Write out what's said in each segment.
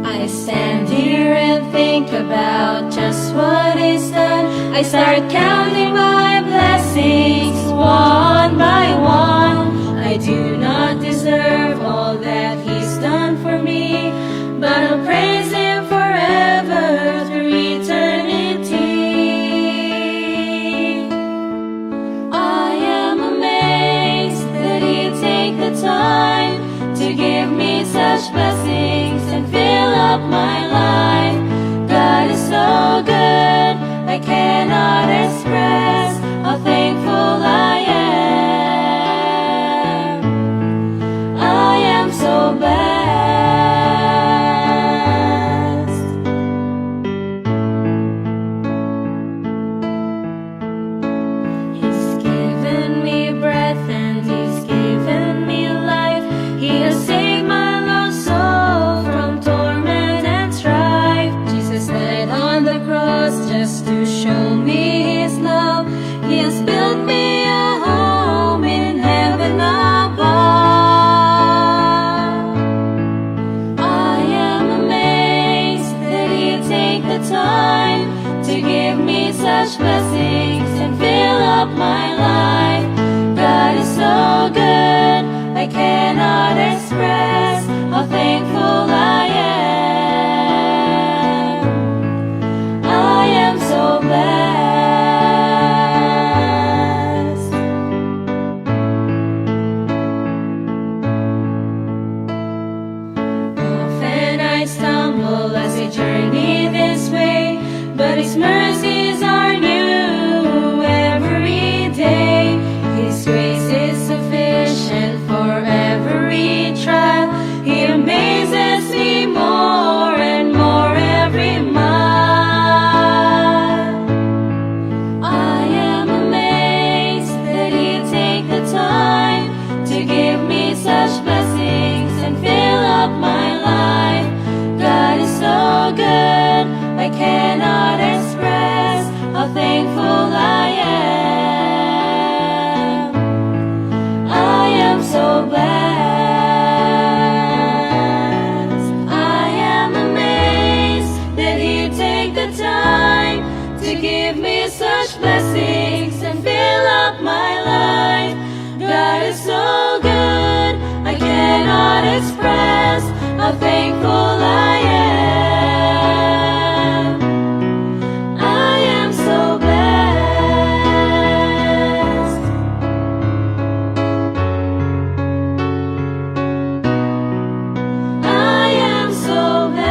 I stand here and think about just what is done. I start counting my blessings one by one. I do not deserve all that He's done for me, but I'll praise Him forever through eternity. I am amazed that He'd take the time to give me such blessings and fill up my life. God is so good, I cannot express how thankful I am. I am so blessed. He's given me breath and He's given me life. He has saved my lost soul from torment and strife. Jesus died on the cross just to show me His love. He has built me a home in heaven above. I am amazed that He'd take the time to give me such blessings and fill up my life. God is so good, I cannot express how thankful I am. I am so blessed. Often I stumble as I journey this way, but His mercies are new every day. His grace is sufficient for every trial. He amazes me more and more every mile. I am amazed that He'd take the time to give me such blessings and fill up my life. God is so good, I cannot express how thankful I am. I am so blessed. I am amazed that He'd take the time to give me such blessings and fill up my life. God is so good, I cannot express how thankful I am. I am so blessed. I am so blessed.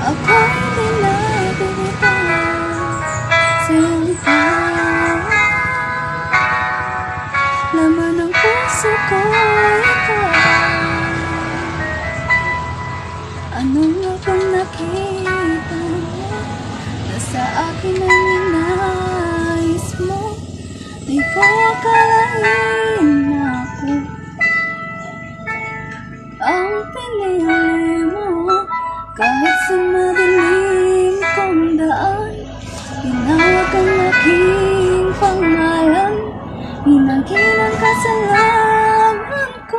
Ako'y di na bibitaw sa iyong tawa. Laman ng puso ko ikaw. Ano nga bang nakita mo na sa akin ang inais mo? Di ko akalain na ako ang pinili mo. Kahit sa madilim kong daan, tinawag ang aking pangalan. Hinangkin ang kasalanan ko.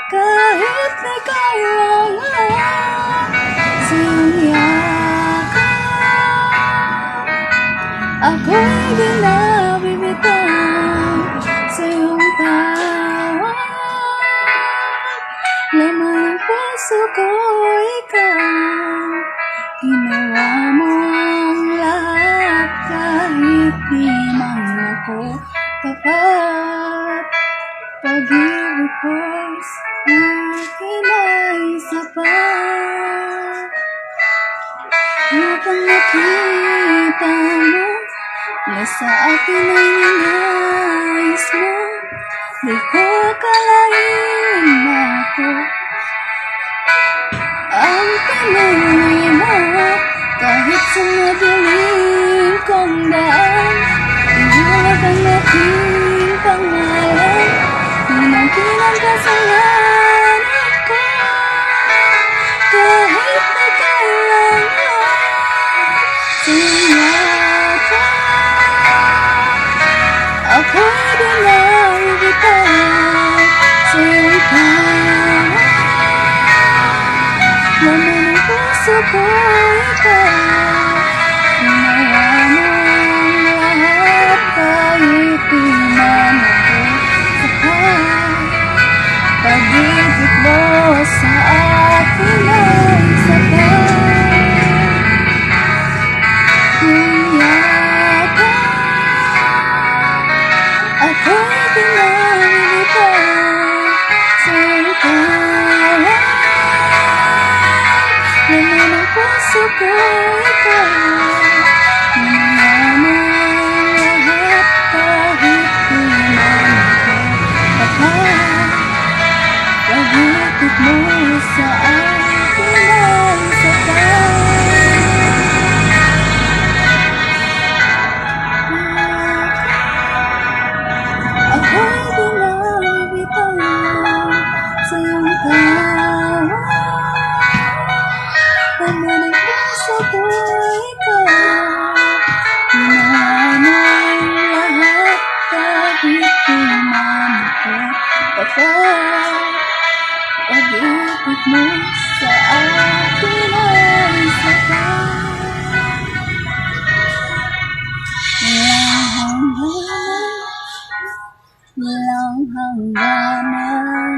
Kahit may kailangan sa iyong yakap, ako'y di na bibitaw sa iyong tawag. Laman ng puso ko ikaw. Ginawa mo ang lahat kahit di man ako tapat. Pag-ibig ko sa akin ay sapat. Habang nakita mo na sa akin ay ninais mo, di ko akalain na ako ang pinili mo. Kahit sa madilim kong daan, tinawag ang aking pangalan. Hinangkin ang kasalanan ko. Kahit may kailangan sa iyong yakap, ako'y di na bibitaw sa iyong tawag. Laman ng puso ko ikaw. Ginawa mo ang lahat kahit di man ako sapat. Pag-ibig mo sa akin ay sapat. Iyong yakap, ako'y di na bibitaw sa iyong tawag. Laman ng puso ko ikaw. Ginawa mo ang lahat kahit di man ako tapat. Pag-ibig mo sa akin ay sapat. Ako'y di na bibitaw sa iyong tawag. Laman ng puso ko ikaw. Ginawa mo ang lahat kahit di man ako tapat. Pag-ibig mo sa akin ay sapat. Walang hangganan.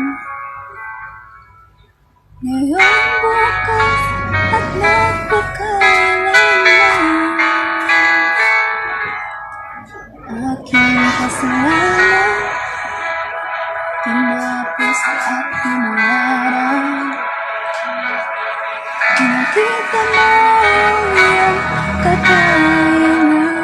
Ngayon, bukas at magpakailanman. Aking kasalanan, tinapos at tinawaran. Nakita mo iyong katayangan.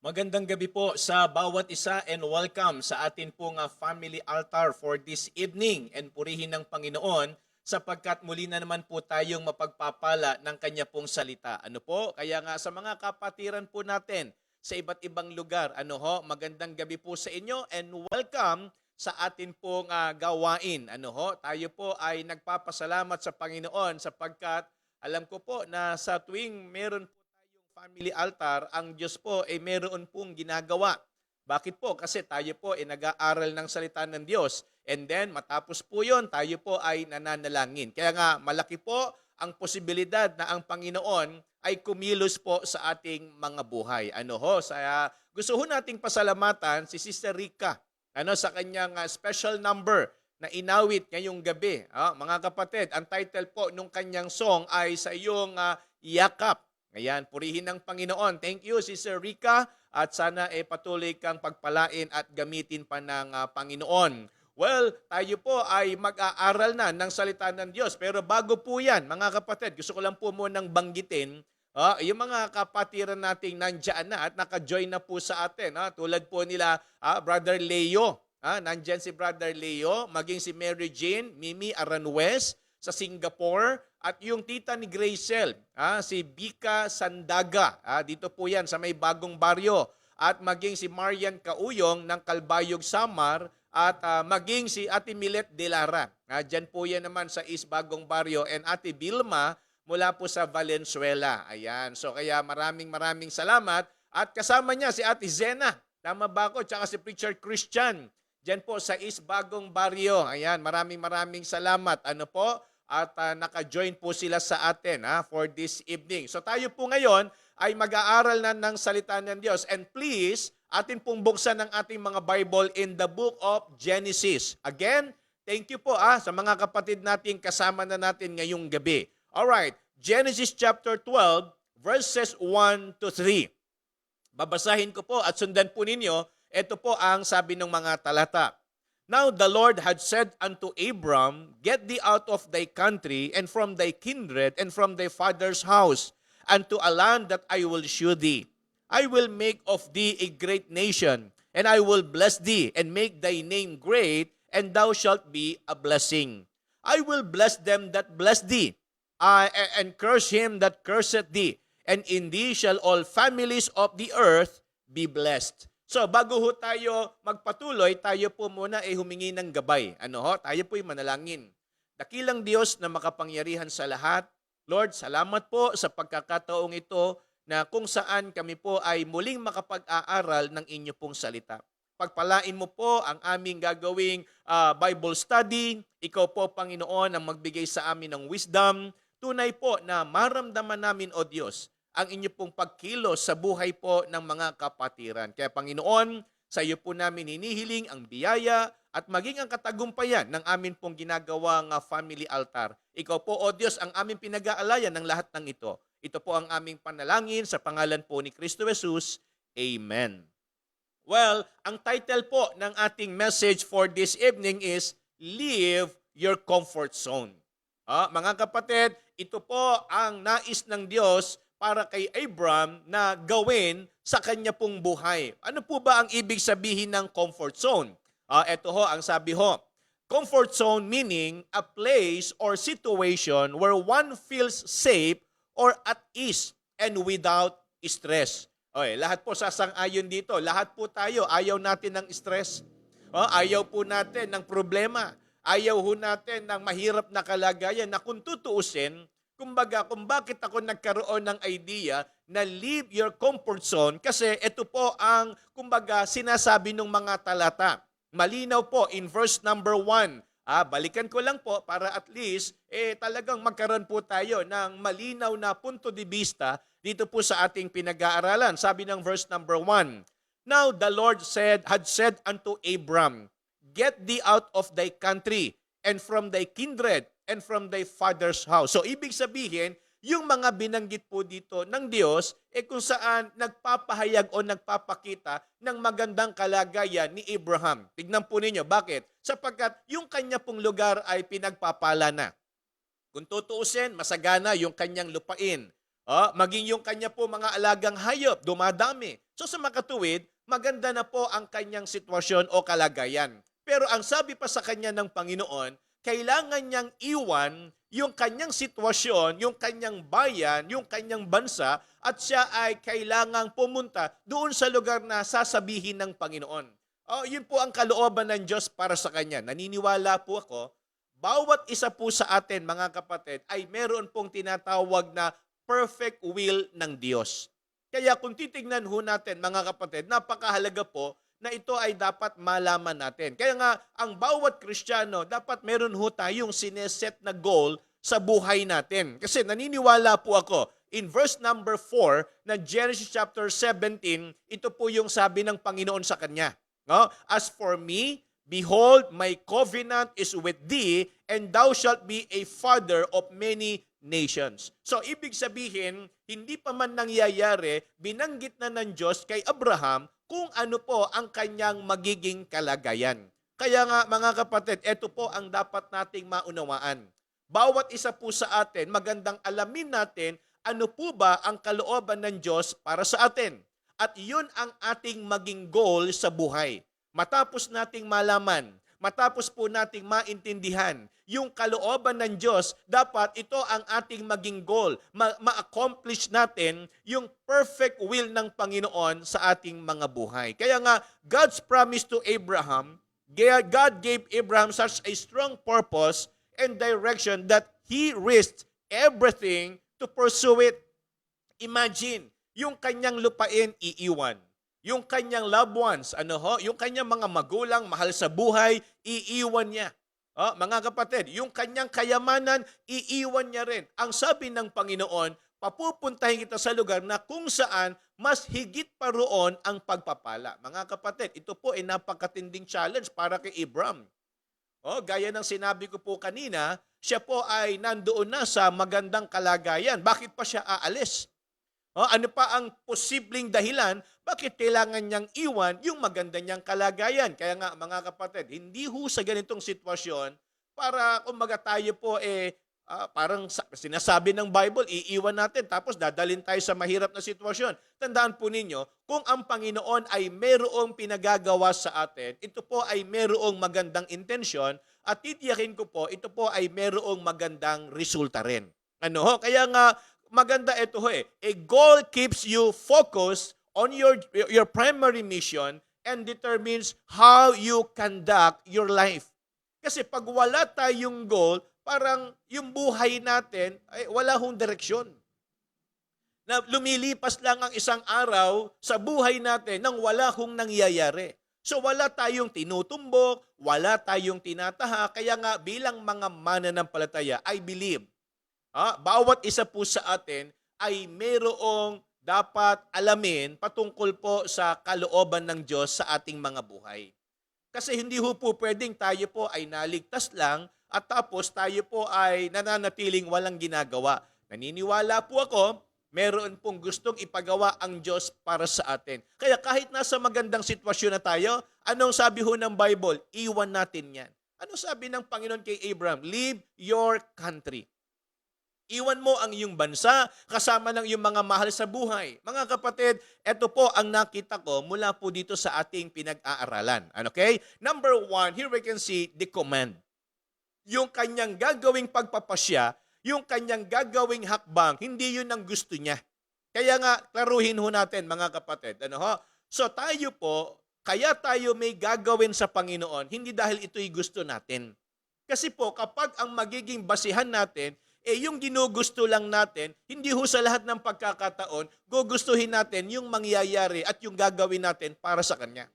Magandang gabi po sa bawat isa and welcome sa atin pong family altar for this evening, and purihin ng Panginoon sapagkat muli na naman po tayong mapagpapala ng Kanya pong salita. Ano po? Kaya nga sa mga kapatiran po natin sa iba't ibang lugar, magandang gabi po sa inyo and welcome sa atin pong gawain. Tayo po ay nagpapasalamat sa Panginoon sapagkat alam ko po na sa tuwing meron family altar, ang Diyos po ay meron pong ginagawa. Bakit po? Kasi tayo po ay nag-aaral ng salita ng Diyos. And then, matapos po yon, tayo po ay nananalangin. Kaya nga, malaki po ang posibilidad na ang Panginoon ay kumilos po sa ating mga buhay. Gusto ho nating pasalamatan si Sister Rica sa kanyang special number na inawit ngayong gabi. Mga kapatid, ang title po nung kanyang song ay Sa Iyong Yakap. Ayan, purihin ng Panginoon. Thank you, Sister Rica, at sana patuloy kang pagpalain at gamitin pa ng Panginoon. Well, tayo po ay mag-aaral na ng salita ng Diyos. Pero bago po yan, mga kapatid, gusto ko lang po munang banggitin yung mga kapatiran nating nandiyan na at naka-join na po sa atin. Tulad po nila Brother Leo. Nandyan si Brother Leo, maging si Mary Jane, Mimi Aranwes sa Singapore. At yung tita ni Gracel, si Bika Sandaga. Dito po yan sa may Bagong Baryo. At maging si Marian Kauyong ng Kalbayog, Samar. At maging si Ate Milet De Lara. Diyan po yan naman sa East Bagong Baryo. And Ate Vilma mula po sa Valenzuela. Ayan. So kaya maraming salamat. At kasama niya si Ate Zena. Tama ba ako? Tsaka si Preacher Christian. Diyan po sa East Bagong Baryo. Ayan. Maraming salamat. At naka-join po sila sa atin for this evening. So tayo po ngayon ay mag-aaral na ng salita ng Diyos. And please, atin pong buksan ang ating mga Bible in the book of Genesis. Again, thank you po sa mga kapatid natin kasama na natin ngayong gabi. Alright, Genesis chapter 12, verses 1 to 3. Babasahin ko po at sundan po ninyo. Ito po ang sabi ng mga talata. Now the Lord had said unto Abram, Get thee out of thy country, and from thy kindred, and from thy father's house, and to a land that I will shew thee. I will make of thee a great nation, and I will bless thee, and make thy name great, and thou shalt be a blessing. I will bless them that bless thee, and curse him that curseth thee, and in thee shall all families of the earth be blessed. So, bago ho tayo magpatuloy, tayo po muna humingi ng gabay. Tayo po'y manalangin. Dakilang Diyos na makapangyarihan sa lahat, Lord, salamat po sa pagkakataong ito na kung saan kami po ay muling makapag-aaral ng inyo pong salita. Pagpalain mo po ang aming gagawing Bible study. Ikaw po, Panginoon, ang magbigay sa amin ng wisdom. Tunay po na maramdaman namin, O Diyos, ang inyo pong pagkilos sa buhay po ng mga kapatiran. Kaya, Panginoon, sa iyo po namin hinihiling ang biyaya at maging ang katagumpayan ng amin pong ginagawang family altar. Ikaw po, O Diyos, ang aming pinag-aalayan ng lahat ng ito. Ito po ang aming panalangin sa pangalan po ni Kristo Jesus. Amen. Well, ang title po ng ating message for this evening is Leave Your Comfort Zone. Mga kapatid, ito po ang nais ng Diyos para kay Abram na gawin sa kanya pong buhay. Ano po ba ang ibig sabihin ng comfort zone? Ito ho, ang sabi ho. Comfort zone meaning a place or situation where one feels safe or at ease and without stress. Lahat po sasang-ayon dito. Lahat po tayo, ayaw natin ng stress. Ayaw po natin ng problema. Ayaw ho natin ng mahirap na kalagayan na kung tutuusin, kumbaga, kung bakit ako nagkaroon ng idea na leave your comfort zone, kasi ito po ang, kumbaga, sinasabi ng mga talata. Malinaw po in verse number 1. Balikan ko lang po para at least talagang magkaroon po tayo ng malinaw na punto de vista dito po sa ating pinag-aaralan. Sabi ng verse number 1, Now the Lord had said unto Abram, Get thee out of thy country, and from thy kindred, and from thy father's house. So ibig sabihin, yung mga binanggit po dito ng Diyos, kung saan nagpapahayag o nagpapakita ng magandang kalagayan ni Abraham. Tignan po ninyo, bakit? Sapagkat yung kanya pong lugar ay pinagpapala na. Kung tutuusin, masagana yung kanyang lupain. Maging yung kanya po mga alagang hayop, dumadami. So sa makatuwid, maganda na po ang kanyang sitwasyon o kalagayan. Pero ang sabi pa sa kanya ng Panginoon, kailangan niyang iwan yung kanyang sitwasyon, yung kanyang bayan, yung kanyang bansa, at siya ay kailangang pumunta doon sa lugar na sasabihin ng Panginoon. Yun po ang kalooban ng Diyos para sa kanya. Naniniwala po ako, bawat isa po sa atin, mga kapatid, ay meron pong tinatawag na perfect will ng Diyos. Kaya kung titignan ho natin, mga kapatid, napakahalaga po na ito ay dapat malaman natin. Kaya nga, ang bawat Kristiyano, dapat meron ho tayong sineset na goal sa buhay natin. Kasi naniniwala po ako, in verse number 4 na Genesis chapter 17, ito po yung sabi ng Panginoon sa kanya. No? As for me, behold, my covenant is with thee, and thou shalt be a father of many nations. So, ibig sabihin, hindi pa man nangyayari, binanggit na ng Diyos kay Abraham kung ano po ang kanyang magiging kalagayan. Kaya nga, mga kapatid, ito po ang dapat nating maunawaan. Bawat isa po sa atin, magandang alamin natin ano po ba ang kalooban ng Diyos para sa atin. At yun ang ating maging goal sa buhay. Matapos nating malaman, matapos po nating maintindihan yung kalooban ng Diyos, dapat ito ang ating maging goal. Ma-accomplish natin yung perfect will ng Panginoon sa ating mga buhay. Kaya nga, God's promise to Abraham, God gave Abraham such a strong purpose and direction that he risked everything to pursue it. Imagine, yung kanyang lupain iiwan. Yung kanyang loved ones, yung kanyang mga magulang, mahal sa buhay, iiwan niya. Mga kapatid, yung kanyang kayamanan, iiwan niya rin. Ang sabi ng Panginoon, papupuntahin kita sa lugar na kung saan mas higit pa roon ang pagpapala. Mga kapatid, ito po ay napakatinding challenge para kay Abraham. Gaya ng sinabi ko po kanina, siya po ay nandoon na sa magandang kalagayan. Bakit pa siya aalis? Ano pa ang posibleng dahilan bakit kailangan niyang iwan yung maganda niyang kalagayan? Kaya nga mga kapatid, hindi ho sa ganitong sitwasyon para kumbaga tayo po parang sinasabi ng Bible, iiwan natin tapos dadalhin tayo sa mahirap na sitwasyon. Tandaan po ninyo, kung ang Panginoon ay merong pinagagawa sa atin, ito po ay merong magandang intensyon at titiyakin ko po, ito po ay merong magandang resulta rin. Kaya nga, maganda ito A goal keeps you focused on your primary mission and determines how you conduct your life. Kasi pag wala tayong goal, parang yung buhay natin ay wala hong direksyon. Na lumilipas lang ang isang araw sa buhay natin nang wala hong nangyayari. So wala tayong tinutumbok, wala tayong tinataha, kaya nga bilang mga mananampalataya, I believe, bawat isa po sa atin ay mayroong dapat alamin patungkol po sa kalooban ng Diyos sa ating mga buhay. Kasi hindi po pwedeng tayo po ay naligtas lang at tapos tayo po ay nananatiling walang ginagawa. Naniniwala po ako, meron pong gustong ipagawa ang Diyos para sa atin. Kaya kahit nasa magandang sitwasyon na tayo, anong sabi ho ng Bible? Iwan natin yan. Ano sabi ng Panginoon kay Abraham? Leave your country. Iwan mo ang iyong bansa kasama ng iyong mga mahal sa buhay. Mga kapatid, ito po ang nakita ko mula po dito sa ating pinag-aaralan. Okay? Number 1, here we can see the command. Yung kanyang gagawing pagpapasya, yung kanyang gagawing hakbang, hindi yun ang gusto niya. Kaya nga, klaruhin ho natin mga kapatid. So tayo po, kaya tayo may gagawin sa Panginoon, hindi dahil ito'y gusto natin. Kasi po, kapag ang magiging basihan natin, yung ginugusto lang natin, hindi ho sa lahat ng pagkakataon, gugustuhin natin yung mangyayari at yung gagawin natin para sa Kanya.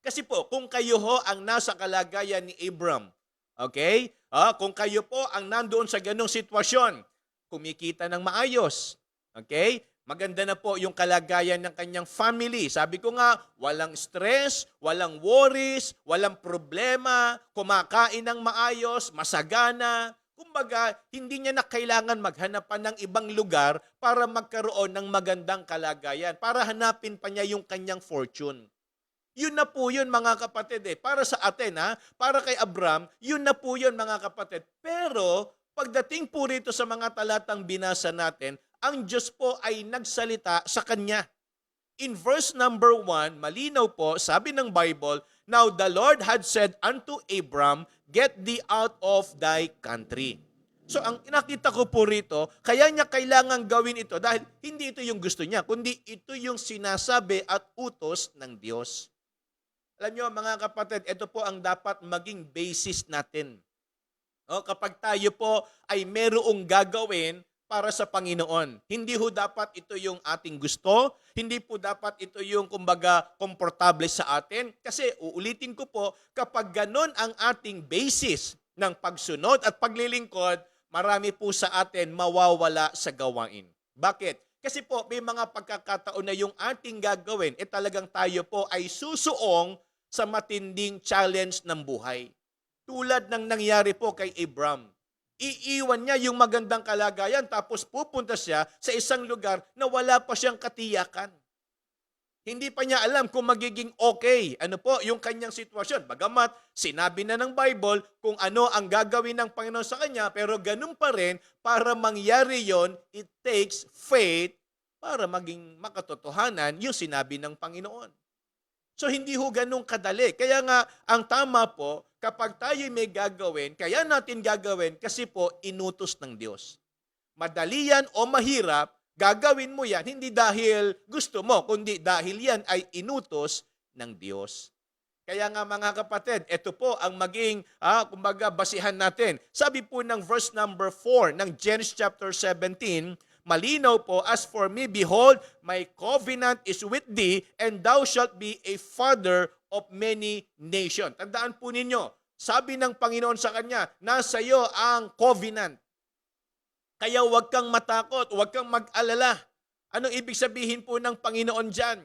Kasi po, kung kayo ho ang nasa kalagayan ni Abram, okay? Kung kayo po ang nandoon sa ganong sitwasyon, kumikita ng maayos, okay? Maganda na po yung kalagayan ng kanyang family. Sabi ko nga, walang stress, walang worries, walang problema, kumakain ng maayos, masagana. Kumbaga, hindi niya na kailangan maghanapan ng ibang lugar para magkaroon ng magandang kalagayan, para hanapin pa niya yung kanyang fortune. Yun na po yun mga kapatid Para sa atin para kay Abram, yun na po yun mga kapatid. Pero pagdating po rito sa mga talatang binasa natin, ang Diyos po ay nagsalita sa kanya. In verse number 1, malinaw po, sabi ng Bible, now the Lord had said unto Abram, get thee out of thy country. So ang nakita ko po rito, kaya niya kailangan gawin ito dahil hindi ito yung gusto niya, kundi ito yung sinasabi at utos ng Diyos. Alam niyo mga kapatid, ito po ang dapat maging basis natin. Kapag tayo po ay merong gagawin para sa Panginoon. Hindi ho dapat ito yung ating gusto, hindi po dapat ito yung kumbaga komportable sa atin. Kasi uulitin ko po, kapag ganon ang ating basis ng pagsunod at paglilingkod, marami po sa atin mawawala sa gawain. Bakit? Kasi po, may mga pagkakataon na yung ating gagawin, talagang tayo po ay susuong sa matinding challenge ng buhay. Tulad ng nangyari po kay Abram. Iiwan niya yung magandang kalagayan tapos pupunta siya sa isang lugar na wala pa siyang katiyakan. Hindi pa niya alam kung magiging okay. Ano po yung kanyang sitwasyon. Bagamat sinabi na ng Bible kung ano ang gagawin ng Panginoon sa kanya, pero ganun pa rin, para mangyari yon, it takes faith para maging makatotohanan yung sinabi ng Panginoon. So hindi ho ganun kadali. Kaya nga, ang tama po, kapag tayo may gagawin, kaya natin gagawin kasi po inutos ng Diyos. Madali yan o mahirap, gagawin mo yan, hindi dahil gusto mo, kundi dahil yan ay inutos ng Diyos. Kaya nga mga kapatid, ito po ang maging, kumbaga, basihan natin. Sabi po ng verse number 4 ng Genesis chapter 17, malinaw po, as for me, behold, my covenant is with thee, and thou shalt be a father of many nations. Tandaan po ninyo, sabi ng Panginoon sa kanya, nasa iyo ang covenant. Kaya huwag kang matakot, huwag kang mag-alala. Anong ibig sabihin po ng Panginoon dyan?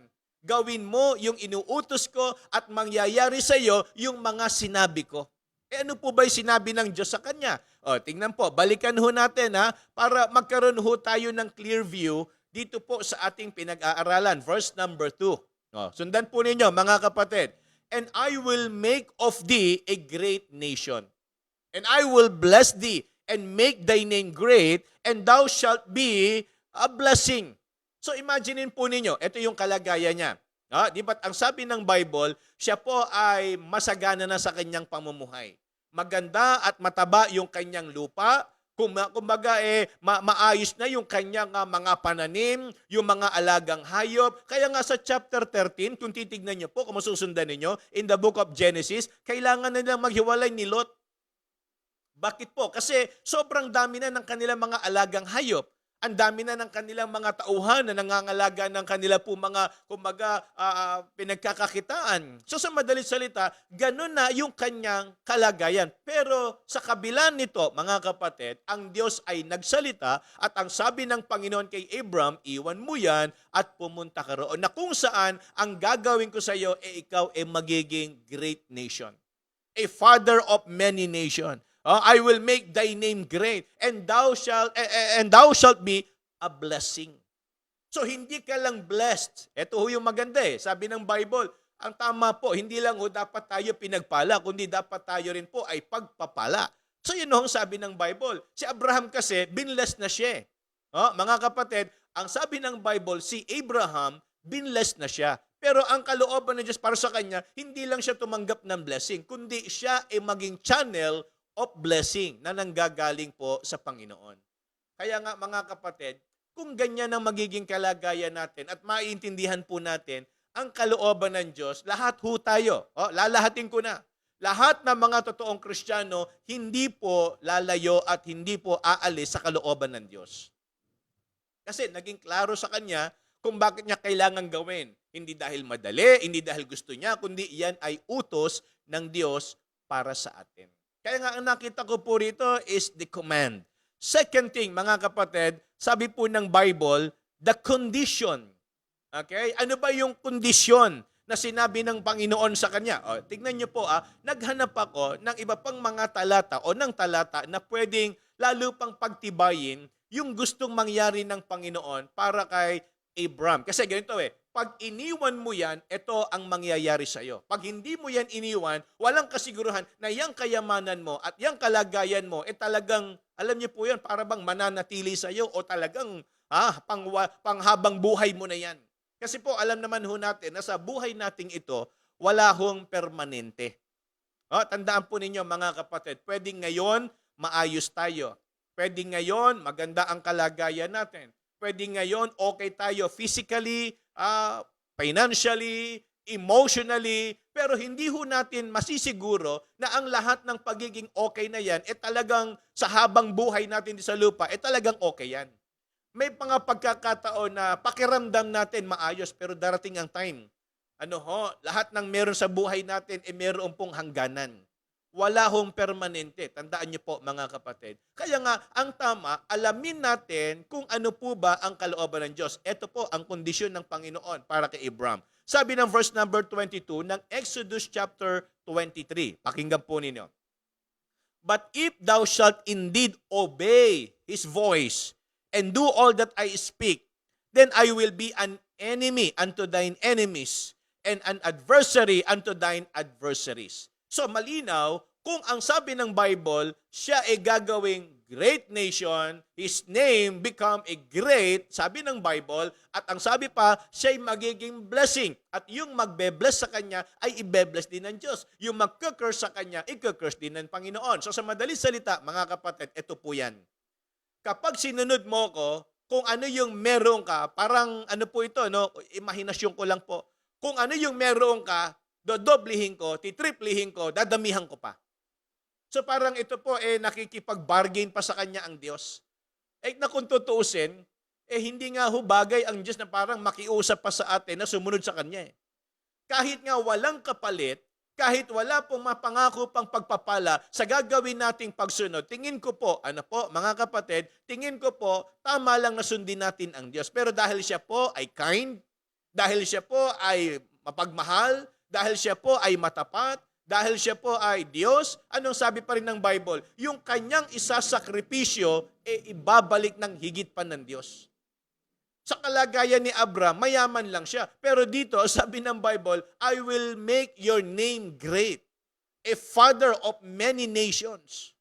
Gawin mo yung inuutos ko at mangyayari sa iyo yung mga sinabi ko. Ano po ba yung sinabi ng Diyos sa kanya? Tingnan po, balikan ho natin para magkaroon ho tayo ng clear view dito po sa ating pinag-aaralan. Verse number 2. Sundan po ninyo mga kapatid. And I will make of thee a great nation. And I will bless thee and make thy name great, and thou shalt be a blessing. So imaginein po ninyo, ito yung kalagayan niya. Di ba't ang sabi ng Bible, siya po ay masagana na sa kanyang pamumuhay. Maganda at mataba yung kanyang lupa. Kumbaga maayos na yung kanyang mga pananim, yung mga alagang hayop. Kaya nga sa chapter 13, kung titignan niyo po, kung masusundan niyo, in the book of Genesis, kailangan na nilang maghiwalay ni Lot. Bakit po? Kasi sobrang dami na ng kanilang mga alagang hayop. Ang dami na ng kanilang mga tauhan na nangangalaga ng kanila po mga, pinagkakakitaan. So sa madaling salita, ganun na yung kanyang kalagayan. Pero sa kabila nito, mga kapatid, ang Diyos ay nagsalita at ang sabi ng Panginoon kay Abram, iwan mo yan at pumunta ka roon. Na kung saan, ang gagawin ko sa iyo, ikaw ay magiging great nation. A father of many nations. I will make thy name great, and thou shalt be a blessing. So hindi ka lang blessed. Ito ho yung maganda Sabi ng Bible, ang tama po, hindi lang dapat tayo pinagpala, kundi dapat tayo rin po ay pagpapala. So yun ang sabi ng Bible. Si Abraham kasi, binless na siya. Mga kapatid, ang sabi ng Bible, si Abraham, binless na siya. Pero ang kalooban ng Diyos para sa kanya, hindi lang siya tumanggap ng blessing, kundi siya ay maging channel of blessing na nanggagaling po sa Panginoon. Kaya nga mga kapatid, kung ganyan ang magiging kalagayan natin at maiintindihan po natin ang kalooban ng Diyos, lahat ho tayo, lalahatin ko na, lahat ng mga totoong Kristiyano hindi po lalayo at hindi po aalis sa kalooban ng Diyos. Kasi naging klaro sa kanya kung bakit niya kailangan gawin. Hindi dahil madali, hindi dahil gusto niya, kundi yan ay utos ng Diyos para sa atin. Kaya nga ang nakita ko po rito is the command. Second thing, mga kapatid, sabi po ng Bible, the condition. Okay? Ano ba yung kondisyon na sinabi ng Panginoon sa kanya? Tignan niyo po, naghanap ako ng iba pang mga talata o ng talata na pwedeng lalo pang pagtibayin yung gustong mangyari ng Panginoon para kay Abram. Kasi ganito pag iniwan mo yan, ito ang mangyayari sa iyo. Pag hindi mo yan iniwan, walang kasiguruhan na yung kayamanan mo at yung kalagayan mo, talagang, alam niyo po yan, para bang mananatili sa iyo o talagang panghabang buhay mo na yan. Kasi po, alam naman ho natin na sa buhay nating ito, wala hong permanente. Tandaan po ninyo mga kapatid, pwedeng ngayon maayos tayo. Pwedeng ngayon maganda ang kalagayan natin. Pwedeng ngayon okay tayo physically, financially, emotionally, pero hindi ho natin masisiguro na ang lahat ng pagiging okay na yan, talagang sa habang buhay natin sa lupa, talagang okay yan. May mga pagkakataon na pakiramdam natin maayos, pero darating ang time. Lahat ng meron sa buhay natin, meron pong hangganan. wala hong permanente. Tandaan niyo po mga kapatid. Kaya nga, ang tama, alamin natin kung ano po ba ang kalooban ng Diyos. Ito po ang kondisyon ng Panginoon para kay Abraham. Sabi ng verse number 22 ng Exodus chapter 23. Pakinggan po ninyo. But if thou shalt indeed obey His voice and do all that I speak, then I will be an enemy unto thine enemies and an adversary unto thine adversaries. So malinaw, kung ang sabi ng Bible, siya ay gagawing great nation, his name become a great, sabi ng Bible, at ang sabi pa, siya ay magiging blessing. At yung magbe-bless sa kanya ay ibe-bless din ng Diyos. Yung magka-curse sa kanya, i-curse din ng Panginoon. So sa madaling salita, mga kapatid, ito po yan. Kapag sinunod mo ko, kung ano yung meron ka, parang ano po ito, no? Imahinasyon ko lang po. Kung ano yung meron ka, dodoblihin ko, titriplihin ko, dadamihan ko pa. So parang ito po, nakikipag-bargain pa sa kanya ang Diyos. Na kung tutuusin, hindi nga ho bagay ang Diyos na parang makiusap pa sa atin na sumunod sa kanya. Kahit nga walang kapalit, kahit wala pong mapangako pang pagpapala sa gagawin nating pagsunod, tingin ko po, mga kapatid, tingin ko po, tama lang na sundin natin ang Diyos. Pero dahil siya po ay kind, dahil siya po ay mapagmahal, dahil siya po ay matapat, dahil siya po ay Diyos, anong sabi pa rin ng Bible? Yung kanyang isasakripisyo, ibabalik ng higit pa ng Diyos. Sa kalagayan ni Abraham, mayaman lang siya. Pero dito, sabi ng Bible, I will make your name great, a father of many nations.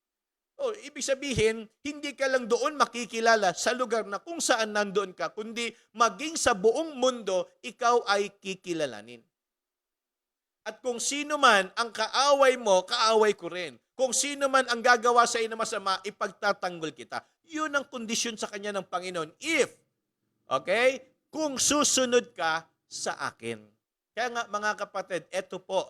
Ibig sabihin, hindi ka lang doon makikilala sa lugar na kung saan nandoon ka, kundi maging sa buong mundo, ikaw ay kikilalanin. At kung sino man ang kaaway mo, kaaway ko rin. Kung sino man ang gagawa sa iyo na masama, ipagtatanggol kita. Yun ang kondisyon sa kanya ng Panginoon. Kung susunod ka sa akin. Kaya nga mga kapatid, eto po,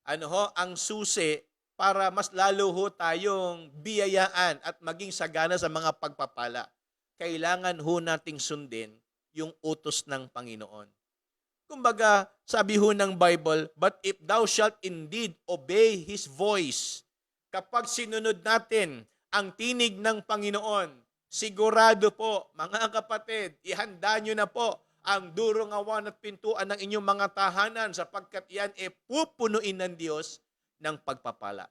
ang susi para mas lalo ho tayong biyayaan at maging sagana sa mga pagpapala. Kailangan ho nating sundin yung utos ng Panginoon. Kumbaga, sabi ho ng Bible, but if thou shalt indeed obey His voice, kapag sinunod natin ang tinig ng Panginoon, sigurado po, mga kapatid, ihanda nyo na po ang durong awan at pintuan ng inyong mga tahanan sapagkat yan pupunuin ng Diyos ng pagpapala.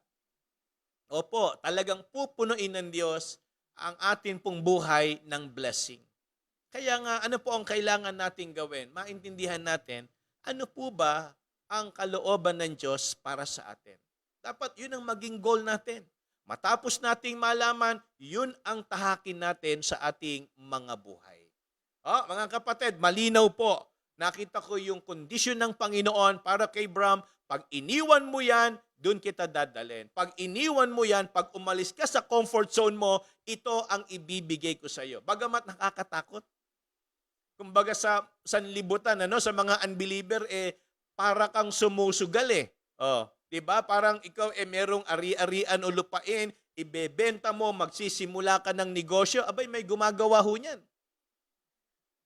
Opo, talagang pupunuin ng Diyos ang atin pong buhay ng blessing. Kaya nga, ano po ang kailangan nating gawin? Maintindihan natin, ano po ba ang kalooban ng Diyos para sa atin? Dapat yun ang maging goal natin. Matapos nating malaman, yun ang tahakin natin sa ating mga buhay. Mga kapatid, malinaw po. Nakita ko yung kondisyon ng Panginoon para kay Abraham. Pag iniwan mo yan, doon kita dadalhin. Pag iniwan mo yan, pag umalis ka sa comfort zone mo, ito ang ibibigay ko sa iyo. Bagamat nakakatakot. Kumbaga sa sanlibutan, sa mga unbeliever, para kang sumusugal diba? Parang ikaw merong ari-arian o lupain, ibebenta mo, magsisimula ka ng negosyo, abay may gumagawa ho niyan.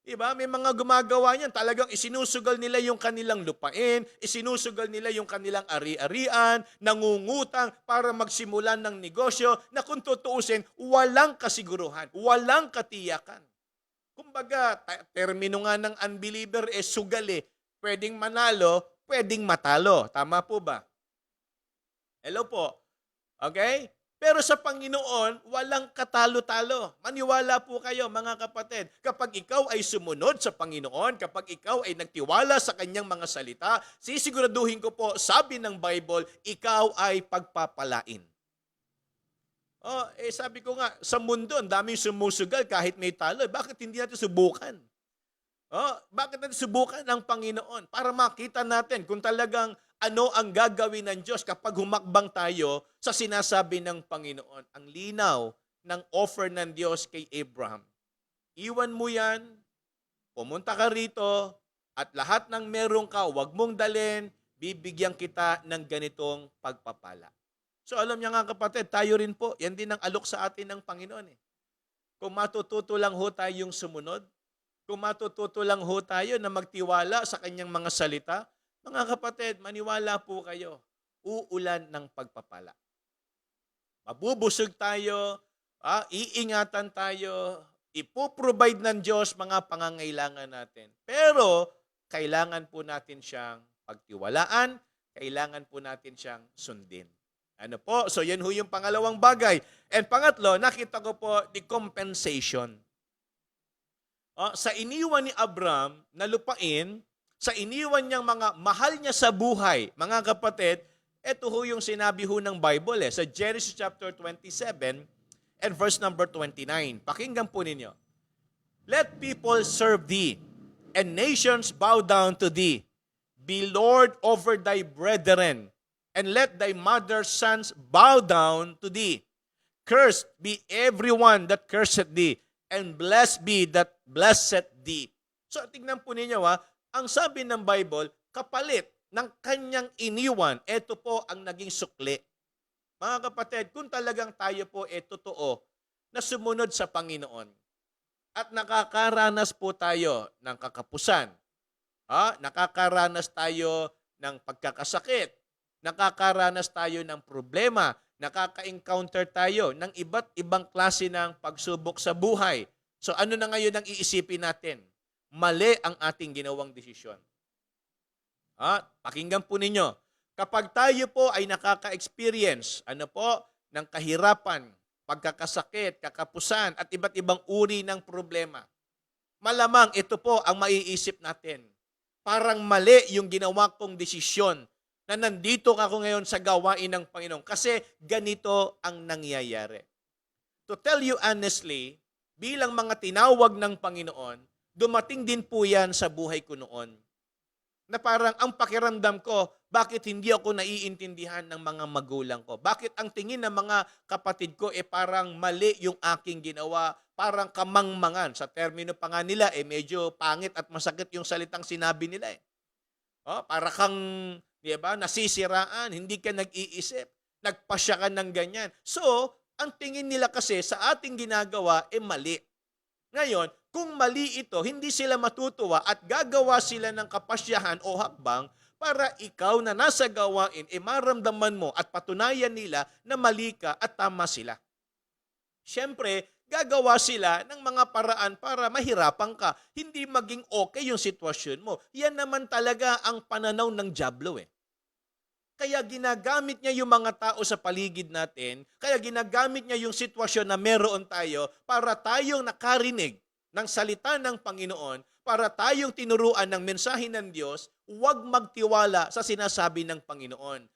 Diba? May mga gumagawa niyan, talagang isinusugal nila yung kanilang lupain, isinusugal nila yung kanilang ari-arian, nangungutang para magsimulan ng negosyo na kung tutuusin, walang kasiguruhan, walang katiyakan. Kumbaga, termino nga ng unbeliever sugal Pwedeng manalo, pwedeng matalo. Tama po ba? Hello po. Okay? Pero sa Panginoon, walang katalo-talo. Maniwala po kayo, mga kapatid. Kapag ikaw ay sumunod sa Panginoon, kapag ikaw ay nagtiwala sa kanyang mga salita, sisiguraduhin ko po, sabi ng Bible, ikaw ay pagpapalain. Sabi ko nga, sa mundo, ang daming sumusugal kahit may talo. Bakit hindi natin subukan? Bakit natin subukan ang Panginoon? Para makita natin kung talagang ano ang gagawin ng Diyos kapag humakbang tayo sa sinasabi ng Panginoon. Ang linaw ng offer ng Diyos kay Abraham. Iwan mo yan, pumunta ka rito, at lahat ng meron ka, huwag mong dalhin, bibigyan kita ng ganitong pagpapala. So alam niya nga kapatid, tayo rin po, yan din ang alok sa atin ng Panginoon. Kung matututo lang ho tayong sumunod, kung matututo lang ho tayo na magtiwala sa kanyang mga salita, mga kapatid, maniwala po kayo, uulan ng pagpapala. mabubusog tayo, iingatan tayo, ipoprovide ng Diyos mga pangangailangan natin. Pero, kailangan po natin siyang pagtiwalaan, kailangan po natin siyang sundin. Ano po? So, yan ho yung pangalawang bagay. And pangatlo, nakita ko po, the compensation. Sa iniwan ni Abram na lupain, sa iniwan niyang mga mahal niya sa buhay, mga kapatid, ito ho yung sinabi ho ng Bible sa Genesis chapter 27 and verse number 29. Pakinggan po ninyo. Let people serve thee, and nations bow down to thee. Be Lord over thy brethren, and let thy mother's sons bow down to thee. Cursed be everyone that curseth thee, and blessed be that blesseth thee. So tingnan po ninyo ang sabi ng Bible, kapalit ng kanyang iniwan, ito po ang naging sukli. Mga kapatid, kung talagang tayo po totoo na sumunod sa Panginoon at nakakaranas po tayo ng kakapusan, nakakaranas tayo ng pagkakasakit, nakakaranas tayo ng problema, nakaka-encounter tayo ng iba't ibang klase ng pagsubok sa buhay. So ano na ngayon ang iisipin natin? Mali ang ating ginawang desisyon. Pakinggan po ninyo. Kapag tayo po ay nakaka-experience, ng kahirapan, pagkakasakit, kakapusan, at iba't ibang uri ng problema, malamang ito po ang maiisip natin. Parang mali yung ginawa kong desisyon na nandito ako ngayon sa gawain ng Panginoon kasi ganito ang nangyayari. To tell you honestly, bilang mga tinawag ng Panginoon, dumating din po yan sa buhay ko noon. Na parang ang pakiramdam ko, bakit hindi ako naiintindihan ng mga magulang ko? Bakit ang tingin ng mga kapatid ko parang mali yung aking ginawa, parang kamangmangan. Sa termino pa nga nila, medyo pangit at masakit yung salitang sinabi nila. Para kang, nasisiraan, hindi ka nag-iisip, nagpasya ka ng ganyan. So, ang tingin nila kasi sa ating ginagawa, mali. Ngayon, kung mali ito, hindi sila matutuwa at gagawa sila ng kapasyahan o hakbang para ikaw na nasa gawain, maramdaman mo at patunayan nila na mali ka at tama sila. Siyempre, gagawa sila ng mga paraan para mahirapan ka, hindi maging okay yung sitwasyon mo. Yan naman talaga ang pananaw ng dyablo Kaya ginagamit niya yung mga tao sa paligid natin, kaya ginagamit niya yung sitwasyon na meron tayo para tayong nakarinig ng salita ng Panginoon, para tayong tinuruan ng mensahe ng Diyos, huwag magtiwala sa sinasabi ng Panginoon.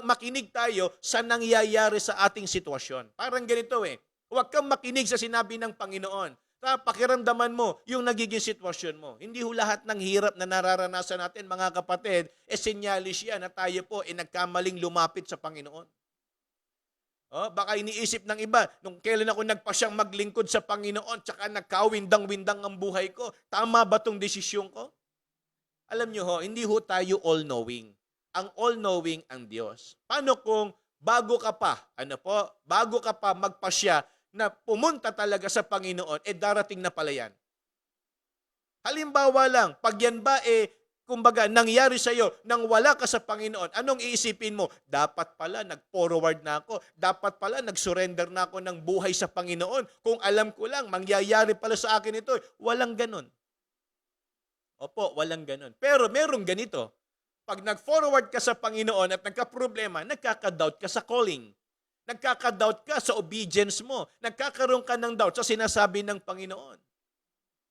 Makinig tayo sa nangyayari sa ating sitwasyon. Parang ganito huwag kang makinig sa sinabi ng Panginoon. Pakiramdaman mo yung nagiging sitwasyon mo. Hindi lahat ng hirap na nararanasan natin, mga kapatid, senyalis yan na tayo po nagkamaling lumapit sa Panginoon. Baka iniisip ng iba, nung kailan ako nagpasyang maglingkod sa Panginoon, tsaka nagkawindang-windang ang buhay ko, tama ba tong desisyon ko? Alam nyo hindi tayo all-knowing. Ang all-knowing ang Diyos. Paano kung bago ka pa magpasya na pumunta talaga sa Panginoon, darating na pala yan? Halimbawa lang, pag yan ba kumbaga, nangyari sa iyo nang wala ka sa Panginoon, anong iisipin mo? Dapat pala nag-forward na ako. Dapat pala nag-surrender na ako ng buhay sa Panginoon. Kung alam ko lang, mangyayari pala sa akin ito. Walang ganun. Opo, walang ganun. Pero merong ganito. Pag nag-forward ka sa Panginoon at nagka-problema, nagkaka-doubt ka sa calling. Nagkaka-doubt ka sa obedience mo. Nagkakaroon ka ng doubt sa sinasabi ng Panginoon.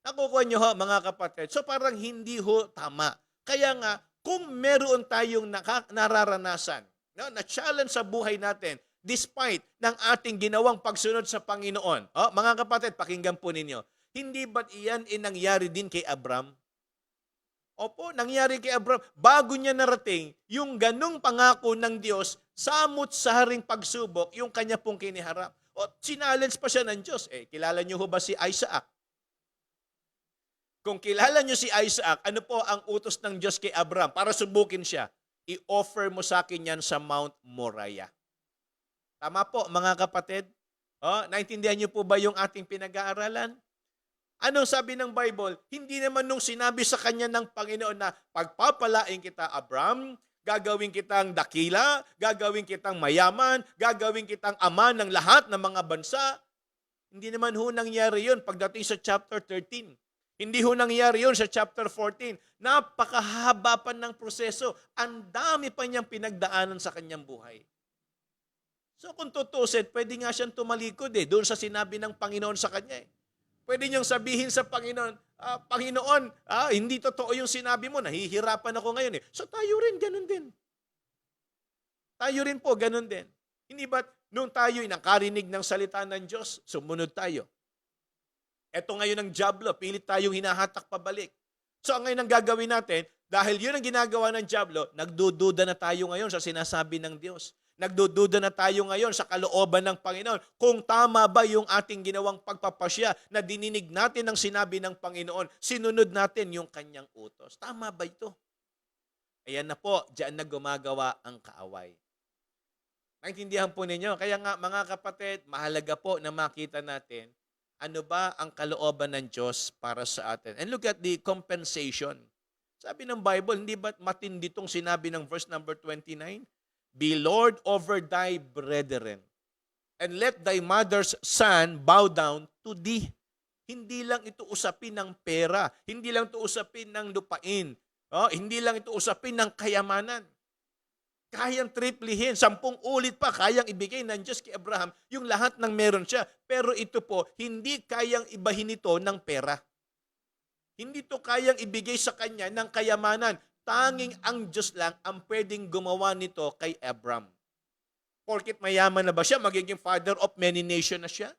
Nakukuha nyo mga kapatid. So parang hindi tama. Kaya nga, kung meron tayong nararanasan, na challenge sa buhay natin, despite ng ating ginawang pagsunod sa Panginoon, mga kapatid, pakinggan po ninyo, hindi ba't iyan nangyari din kay Abram? Opo, nangyari kay Abram. Bago niya narating, yung ganung pangako ng Diyos, samot sa haring pagsubok, yung kanya pong kiniharap. Sinalens pa siya ng Diyos. Kilala niyo ba si Isaac? Kung kilala niyo si Isaac, ano po ang utos ng Diyos kay Abram para subukin siya? I-offer mo sa akin yan sa Mount Moriah. Tama po, mga kapatid? Naintindihan niyo po ba yung ating pinag-aaralan? Anong sabi ng Bible? Hindi naman nung sinabi sa kanya ng Panginoon na pagpapalain kita, Abram, Gagawin kitang dakila, gagawin kitang mayaman, gagawin kitang ama ng lahat ng mga bansa. Hindi naman ho nangyari yun pagdating sa chapter 13. Hindi ho nangyari yun sa chapter 14. Napakahaba pa ng proseso. Ang dami pa niyang pinagdaanan sa kanyang buhay. So kung tutusin, pwede nga siyang tumalikod doon sa sinabi ng Panginoon sa kanya. Pwede niyang sabihin sa Panginoon, Panginoon, hindi totoo yung sinabi mo, nahihirapan ako ngayon. So tayo rin, ganun din. Tayo rin po, ganun din. Hindi ba't nung tayo'y nakarinig ng salita ng Diyos, sumunod tayo. Eto ngayon ang Diablo, pilit tayong hinahatak pabalik. So ang ngayon ang gagawin natin, dahil yun ang ginagawa ng Diablo, nagdududa na tayo ngayon sa sinasabi ng Diyos. Nagdududa na tayo ngayon sa kalooban ng Panginoon. Kung tama ba yung ating ginawang pagpapasya na dininig natin ang sinabi ng Panginoon, sinunod natin yung kanyang utos. Tama ba ito? Ayan na po, diyan na gumagawa ang kaaway. Naintindihan po ninyo? Kaya nga mga kapatid, mahalaga po na makita natin ano ba ang kalooban ng Diyos para sa atin. And look at the compensation. Sabi ng Bible, hindi ba matindi itong sinabi ng verse number 29? Be Lord over thy brethren, and let thy mother's son bow down to thee. Hindi lang ito usapin ng pera, hindi lang ito usapin ng lupain, hindi lang ito usapin ng kayamanan. Kayang triplihin, 10 ulit pa, kayang ibigay ng Diyos kay Abraham yung lahat ng meron siya. Pero ito po, hindi kayang ibahin ito ng pera. Hindi to kayang ibigay sa kanya ng kayamanan. Tanging ang Diyos lang ang pwedeng gumawa nito kay Abraham. Porkit mayaman na ba siya, magiging father of many nations na siya?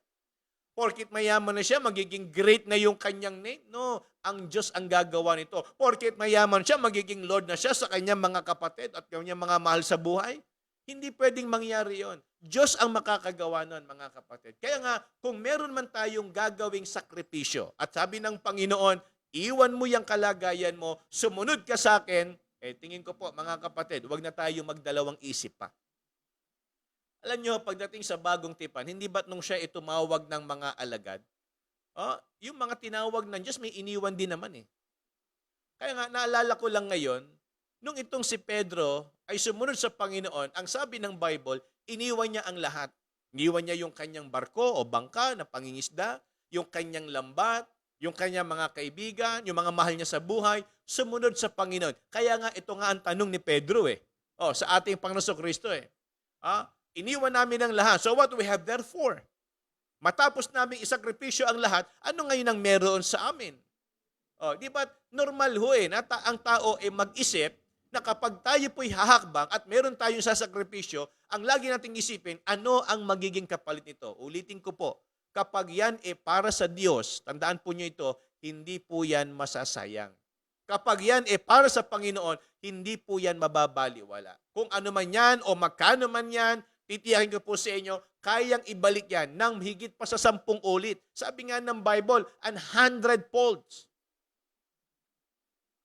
Porkit mayaman na siya, magiging great na yung kanyang name? No, ang Diyos ang gagawa nito. Porkit mayaman siya, magiging Lord na siya sa kanyang mga kapatid at kanyang mga mahal sa buhay? Hindi pwedeng mangyari yon. Diyos ang makakagawa nun, mga kapatid. Kaya nga, kung meron man tayong gagawing sakripisyo, at sabi ng Panginoon, iwan mo yung kalagayan mo, sumunod ka sa akin, tingin ko po, mga kapatid, huwag na tayo magdalawang isip pa. Alam nyo, pagdating sa bagong tipan, hindi ba't nung siya itumawag ng mga alagad? Yung mga tinawag ng Diyos, may iniwan din naman Kaya nga, naalala ko lang ngayon, nung itong si Pedro ay sumunod sa Panginoon, ang sabi ng Bible, iniwan niya ang lahat. Iniwan niya yung kanyang barko o bangka na pangingisda, yung kanyang lambat, yung kanyang mga kaibigan, yung mga mahal niya sa buhay, sumunod sa Panginoon. Kaya nga, ito nga ang tanong ni Pedro sa ating Panginoon Kristo iniwan namin ang lahat. So what we have therefore? Matapos namin isakripisyo ang lahat, ano ngayon ang meron sa amin? Di ba normal na ang tao ay mag-isip na kapag tayo po'y hahakbang at meron tayong sasakripisyo, ang lagi nating isipin, ano ang magiging kapalit nito? Ulitin ko po, kapag yan para sa Diyos, tandaan po nyo ito, hindi po yan masasayang. Kapag yan para sa Panginoon, hindi po yan mababaliwala. Kung ano man yan o magkano man yan, titiyakin ko po sa inyo, kayang ibalik yan ng higit pa sa 10 ulit. Sabi nga ng Bible, 100 folds.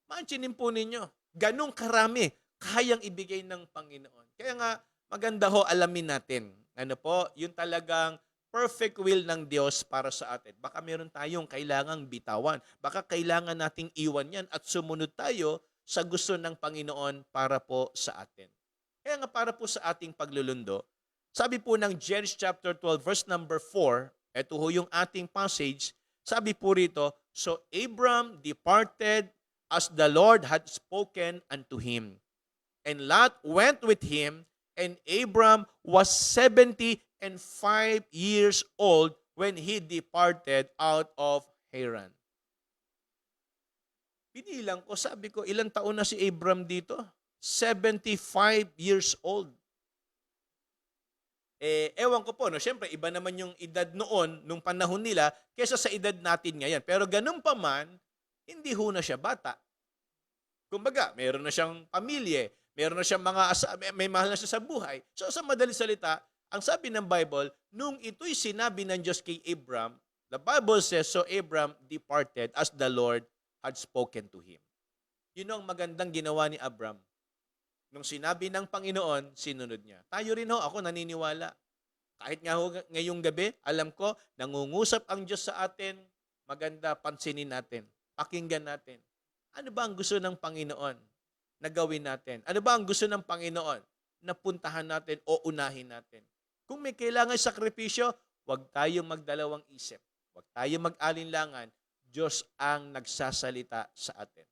Imaginin po ninyo, ganong karami kayang ibigay ng Panginoon. Kaya nga, maganda alamin natin. Yung talagang perfect will ng Diyos para sa atin. Baka meron tayong kailangang bitawan. Baka kailangan nating iwan yan at sumunod tayo sa gusto ng Panginoon para po sa atin. Kaya nga para po sa ating paglulundo, sabi po ng Genesis chapter 12 verse number 4, ito yung ating passage, sabi po rito, so Abram departed as the Lord had spoken unto him. And Lot went with him, and Abram was 75 years old when he departed out of Haran. Binilang ko, sabi ko, ilang taon na si Abram dito? 75 years old. Ewan ko po, siyempre, iba naman yung edad noon, nung panahon nila, kesa sa edad natin ngayon. Pero ganun pa man, hindi ho na siya bata. Kumbaga, meron na siyang pamilya, meron na siyang may mahal na siya sa buhay. So sa madaling salita, ang sabi ng Bible, nung ito'y sinabi ng Diyos kay Abram, the Bible says, so Abram departed as the Lord had spoken to him. Yun ang magandang ginawa ni Abram. Nung sinabi ng Panginoon, sinunod niya. Tayo rin ako naniniwala. Kahit nga ngayong gabi, alam ko, nangungusap ang Diyos sa atin, maganda pansinin natin, pakinggan natin. Ano ba ang gusto ng Panginoon? na gawin natin? Ano ba ang gusto ng Panginoon na puntahan natin o unahin natin? Kung may kailangan sakripisyo, huwag tayong magdalawang isip. Huwag tayong mag-alinlangan. Diyos ang nagsasalita sa atin.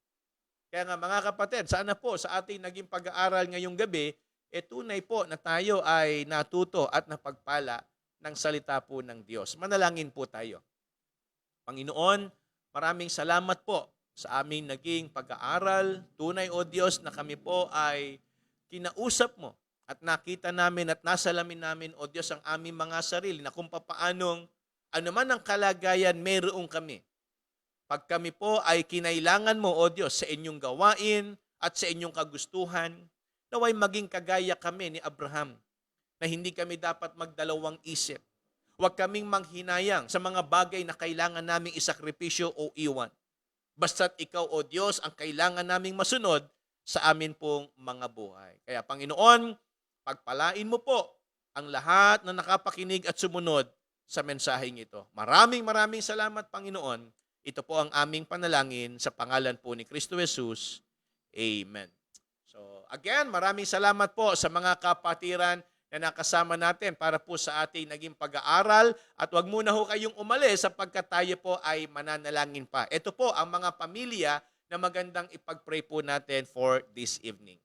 Kaya nga mga kapatid, sana po sa ating naging pag-aaral ngayong gabi, tunay po na tayo ay natuto at napagpala ng salita po ng Diyos. Manalangin po tayo. Panginoon, maraming salamat po sa aming naging pag-aaral. Tunay o Diyos na kami po ay kinausap mo at nakita namin at nasalamin namin o Diyos ang aming mga sarili na kung papaanong anuman ang kalagayan mayroong kami. Pag kami po ay kinailangan mo o Diyos sa inyong gawain at sa inyong kagustuhan, naway maging kagaya kami ni Abraham na hindi kami dapat magdalawang isip. Huwag kaming manghinayang sa mga bagay na kailangan naming isakripisyo o iwan. Basta't ikaw o Diyos ang kailangan naming masunod sa amin pong mga buhay. Kaya Panginoon, pagpalain mo po ang lahat na nakapakinig at sumunod sa mensaheng ito. Maraming salamat, Panginoon. Ito po ang aming panalangin sa pangalan po ni Kristo Jesus. Amen. So again, maraming salamat po sa mga kapatiran na nakasama natin para po sa ating naging pag-aaral. At huwag muna ho kayong umalis sapagkat tayo po ay mananalangin pa. Ito po ang mga pamilya na magandang ipag-pray po natin for this evening.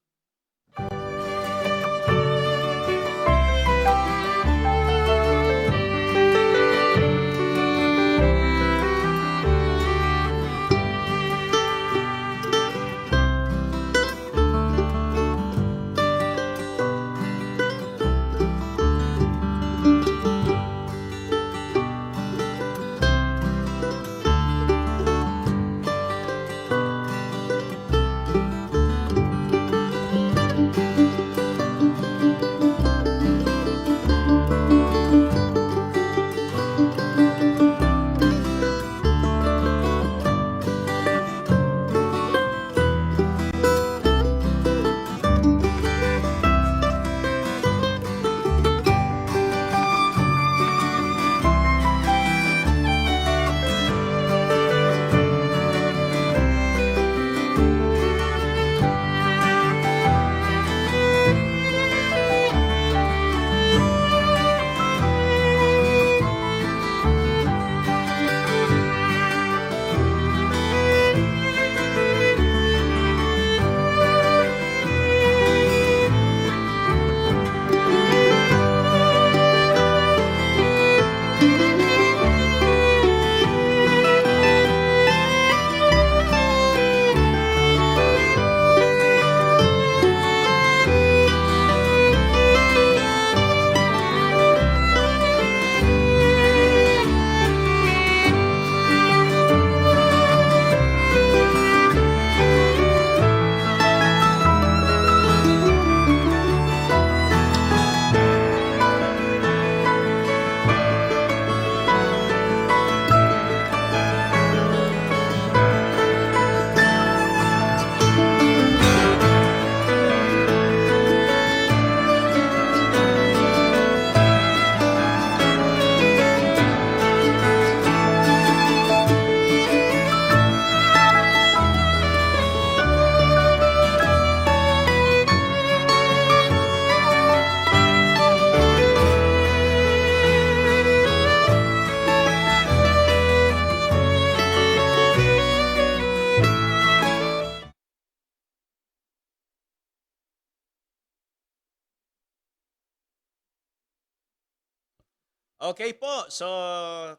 Okay po, so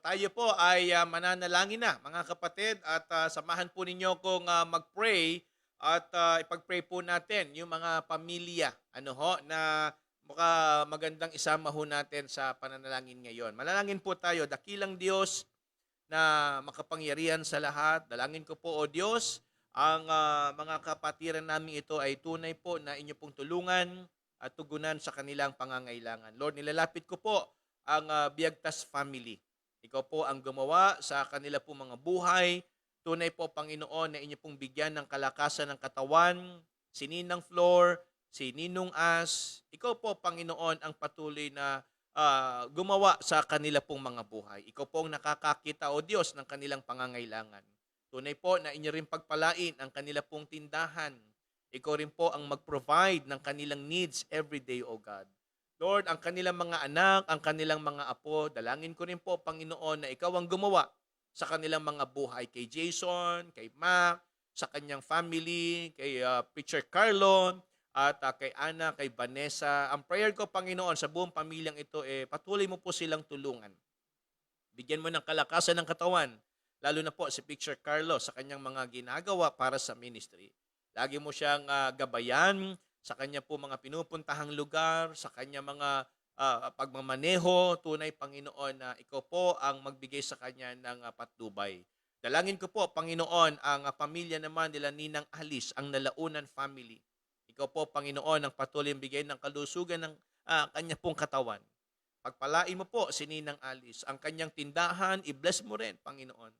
tayo po ay mananalangin na mga kapatid at samahan po ninyo kong mag-pray at ipag-pray po natin yung mga pamilya na magandang isama ho natin sa pananalangin ngayon. Manalangin po tayo, dakilang Diyos na makapangyarihan sa lahat. Dalangin ko po o Diyos, ang mga kapatiran namin ito ay tunay po na inyo pong tulungan at tugunan sa kanilang pangangailangan. Lord, nilalapit ko po ang Biagtas family. Ikaw po ang gumawa sa kanila po mga buhay. Tunay po, Panginoon, na inyo pong bigyan ng kalakasan ng katawan, si Ninang Flor, si Ninong As. Ikaw po, Panginoon, ang patuloy na gumawa sa kanila pong mga buhay. Ikaw po ang nakakakita, O Diyos, ng kanilang pangangailangan. Tunay po na inyo rin pagpalain ang kanila pong tindahan. Ikaw rin po ang mag-provide ng kanilang needs every day, O God. Lord, ang kanilang mga anak, ang kanilang mga apo, dalangin ko rin po, Panginoon, na ikaw ang gumawa sa kanilang mga buhay. Kay Jason, kay Mac, sa kanyang family, kay Preacher Carlo, at kay Ana, kay Vanessa. Ang prayer ko, Panginoon, sa buong pamilyang ito, patuloy mo po silang tulungan. Bigyan mo ng kalakasan ng katawan, lalo na po si Picture Carlo sa kanyang mga ginagawa para sa ministry. Lagi mo siyang gabayan sa kanya po mga pinupuntahang lugar, sa kanya mga pagmamaneho. Tunay, Panginoon, na ikaw po ang magbigay sa kanya ng patnubay. Dalangin ko po, Panginoon, ang pamilya naman nila Ninang Alice, ang Nalaunan family. Ikaw po, Panginoon, ang patuloy bigay ng kalusugan ng kanya pong katawan. Pagpalain mo po si Ninang Alice. Ang kanyang tindahan, i-bless mo rin, Panginoon.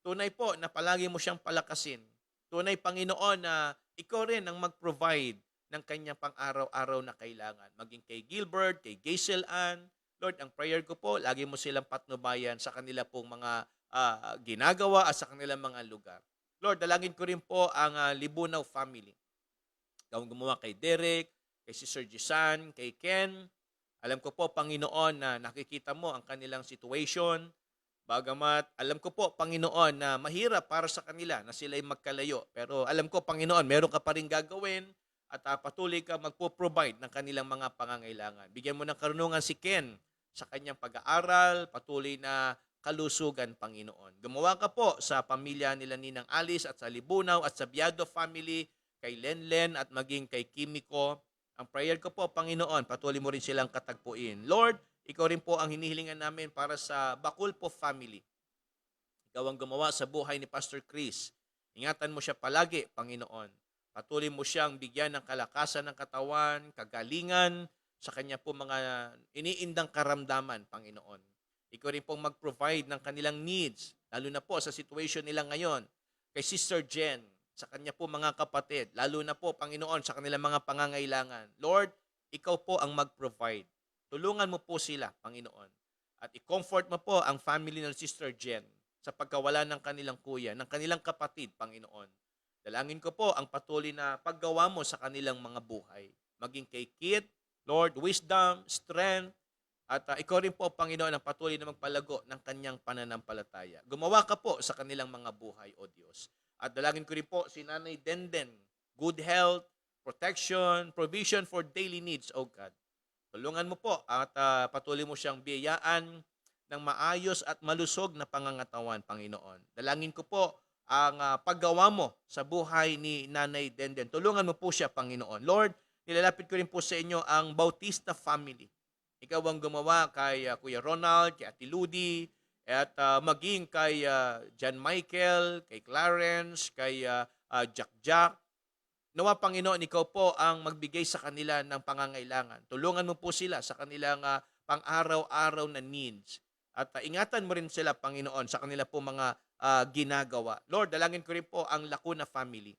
Tunay po na palagi mo siyang palakasin. Tunay, Panginoon, na ikaw rin ang mag-provide ng kanyang pang-araw-araw na kailangan. Maging kay Gilbert, kay Gaisel Ann. Lord, ang prayer ko po, lagi mo silang patnubayan sa kanila pong mga ginagawa at sa kanilang mga lugar. Lord, dalangin ko rin po ang Libunaw family. Ikaw ang gumawa kay Derek, kay Sister Jisan, kay Ken. Alam ko po, Panginoon, na nakikita mo ang kanilang situation. Bagamat alam ko po, Panginoon, na mahirap para sa kanila na sila'y magkalayo. Pero alam ko, Panginoon, meron ka pa rin gagawin at patuloy ka magpo-provide ng kanilang mga pangangailangan. Bigyan mo ng karunungan si Ken sa kanyang pag-aaral, patuloy na kalusugan, Panginoon. Gumawa ka po sa pamilya nila Ninang Alice at sa Libunaw at sa Biado family, kay Lenlen at maging kay Kimiko. Ang prayer ko po, Panginoon, patuloy mo rin silang katagpuin. Lord, ikaw rin po ang hinihilingan namin para sa Baculpo family. Ikaw ang gumawa sa buhay ni Pastor Chris. Ingatan mo siya palagi, Panginoon. Patuloy mo siyang bigyan ng kalakasan ng katawan, kagalingan, sa kanya po mga iniindang karamdaman, Panginoon. Ikaw rin pong mag-provide ng kanilang needs, lalo na po sa situation nila ngayon. Kay Sister Jen, sa kanya po mga kapatid, lalo na po, Panginoon, sa kanilang mga pangangailangan. Lord, ikaw po ang mag-provide. Tulungan mo po sila, Panginoon. At i-comfort mo po ang family ng Sister Jen sa pagkawala ng kanilang kuya, ng kanilang kapatid, Panginoon. Dalangin ko po ang patuloy na paggawa mo sa kanilang mga buhay. Maging kay Kit, Lord, wisdom, strength, at ikaw rin po, Panginoon, ang patuloy na magpalago ng kanyang pananampalataya. Gumawa ka po sa kanilang mga buhay, O Diyos. At dalangin ko rin po si Nanay Denden, good health, protection, provision for daily needs, O God. Tulungan mo po at patuloy mo siyang biyayaan ng maayos at malusog na pangangatawan, Panginoon. Dalangin ko po ang paggawa mo sa buhay ni Nanay Denden. Tulungan mo po siya, Panginoon. Lord, nilalapit ko rin po sa inyo ang Bautista family. Ikaw ang gumawa kay Kuya Ronald, kay Ate Ludi, at maging kay John Michael, kay Clarence, kay Jack. Nawa, Panginoon, ikaw po ang magbigay sa kanila ng pangangailangan. Tulungan mo po sila sa kanilang pang-araw-araw na needs. At ingatan mo rin sila, Panginoon, sa kanila po mga ginagawa. Lord, dalangin ko rin po ang Lacuna family.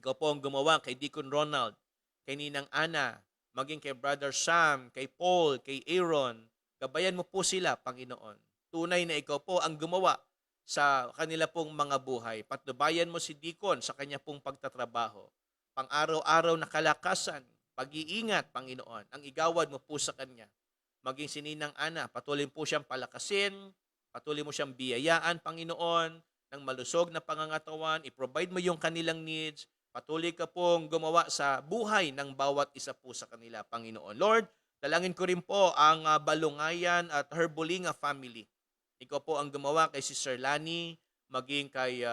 Ikaw po ang gumawa kay Deacon Ronald, kay Ninang Ana, maging kay Brother Sam, kay Paul, kay Aaron. Gabayan mo po sila, Panginoon. Tunay na ikaw po ang gumawa sa kanila pong mga buhay. Patnubayan mo si Deacon sa kanya pong pagtatrabaho. Pang-araw-araw na kalakasan, pag-iingat, Panginoon, ang igawad mo po sa kanya. Maging si Ninang Ana, patuloy po siyang palakasin, patuloy mo siyang biyayaan, Panginoon, ng malusog na pangangatawan, i-provide mo yung kanilang needs, patuloy ka pong gumawa sa buhay ng bawat isa po sa kanila, Panginoon. Lord, dalangin ko rin po ang Balungayan at Herbolinga family. Ikaw po ang gumawa kay Sister Lani, maging kay